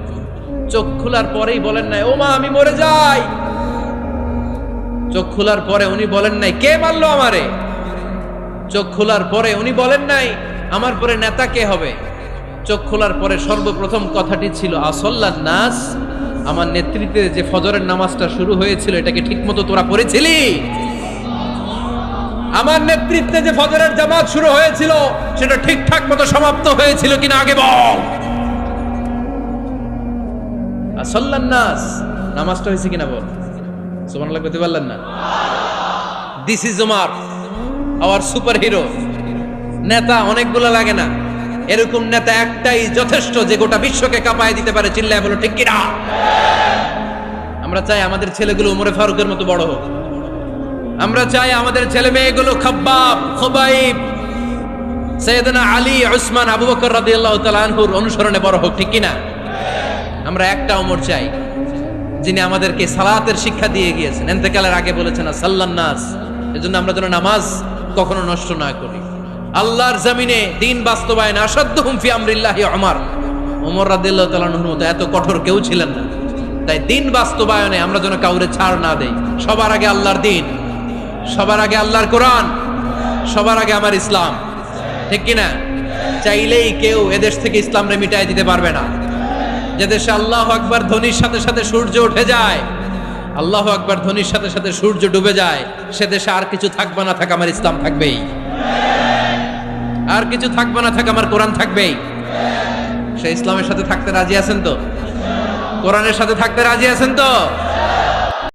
চোখ খোলার পরেই বলেন নাই ও মা আমি মরে যাই। চোখ খোলার পরে উনি বলেন নাই কে মারলো আমারে। চোখ খোলার পরে উনি বলেন নাই আমার পরে নেতা কে হবে। চোখ খোলার পরে সর্বপ্রথম কথাটি ছিল আসল্লান নাস, আমার নেতৃত্বে যে ফজরের নামাজটা শুরু হয়েছিল এটাকে ঠিকমতো তোরা পড়েছিলি? আমার নেতৃত্বে যে ফজরের জামাত শুরু হয়েছিল সেটা ঠিকঠাক মতো সমাপ্ত হয়েছিল কিনা আগে বল। আসল্লান নাস, নামাজটা হয়েছে কিনা বল। সুবহানাল্লাহ কইতে পারলেন না? This is Umar, hour super hero. নেতা অনেকগুলো লাগে না, এরকম নেতা একটাই যথেষ্ট যে গোটা বিশ্বকে কাঁপায় দিতে পারে। চিল্লায় বলো ঠিক কিনা? আমরা চাই আমাদের ছেলেগুলো উমরে ফারুকের মতো বড় হোক। আমরা চাই আমাদের ছেলে মেয়েগুলো খাব্বাব, খুবাইব, সাইয়েদনা আলী, উসমান, আবু বকর রাদিয়াল্লাহু তাআলা আনহুর অনুসরণে বড় হোক। ঠিক কিনা? আমরা একটা ওমর চাই যিনি আমাদেরকে সালাতের শিক্ষা দিয়ে গিয়েছেন, ইন্তেকালের আগে বলেছেন সাল্লান নাস। এজন্য আমরা যেন নামাজ কখনো নষ্ট না করি। আল্লাহর জমিনে দিন বাস্তবায়ন আসাদ্দুহুম ফি আমরিল্লাহি ওমর রাদিয়াল্লাহু তাআলা আনহুর মতো এত কঠোর কেউ ছিলেন না। তাই দিন বাস্তবায়নে আমরা যেন কাউরে ছাড় না দেই। সবার আগে আল্লাহর দিন, সবার আগে আল্লাহর কোরআন, সবার আগে আমার ইসলাম। ঠিক কিনা? চাইলেই কেউ এদেশ থেকে ইসলামরে মিটাই দিতে পারবে না। যে দেশে আল্লাহু আকবার ধ্বনির সাথে সাথে সূর্য উঠে যায়, আল্লাহু আকবার ধ্বনির সাথে সাথে সূর্য ডুবে যায়, সে দেশে আর কিছু থাকবে না থাক আমার ইসলাম থাকবেই, আর কিছু থাকবে না থাক আমার কোরআন থাকবেই। সে ইসলামের সাথে থাকতে রাজি আছেন তো? কোরআনের সাথে থাকতে রাজি আছেন তো?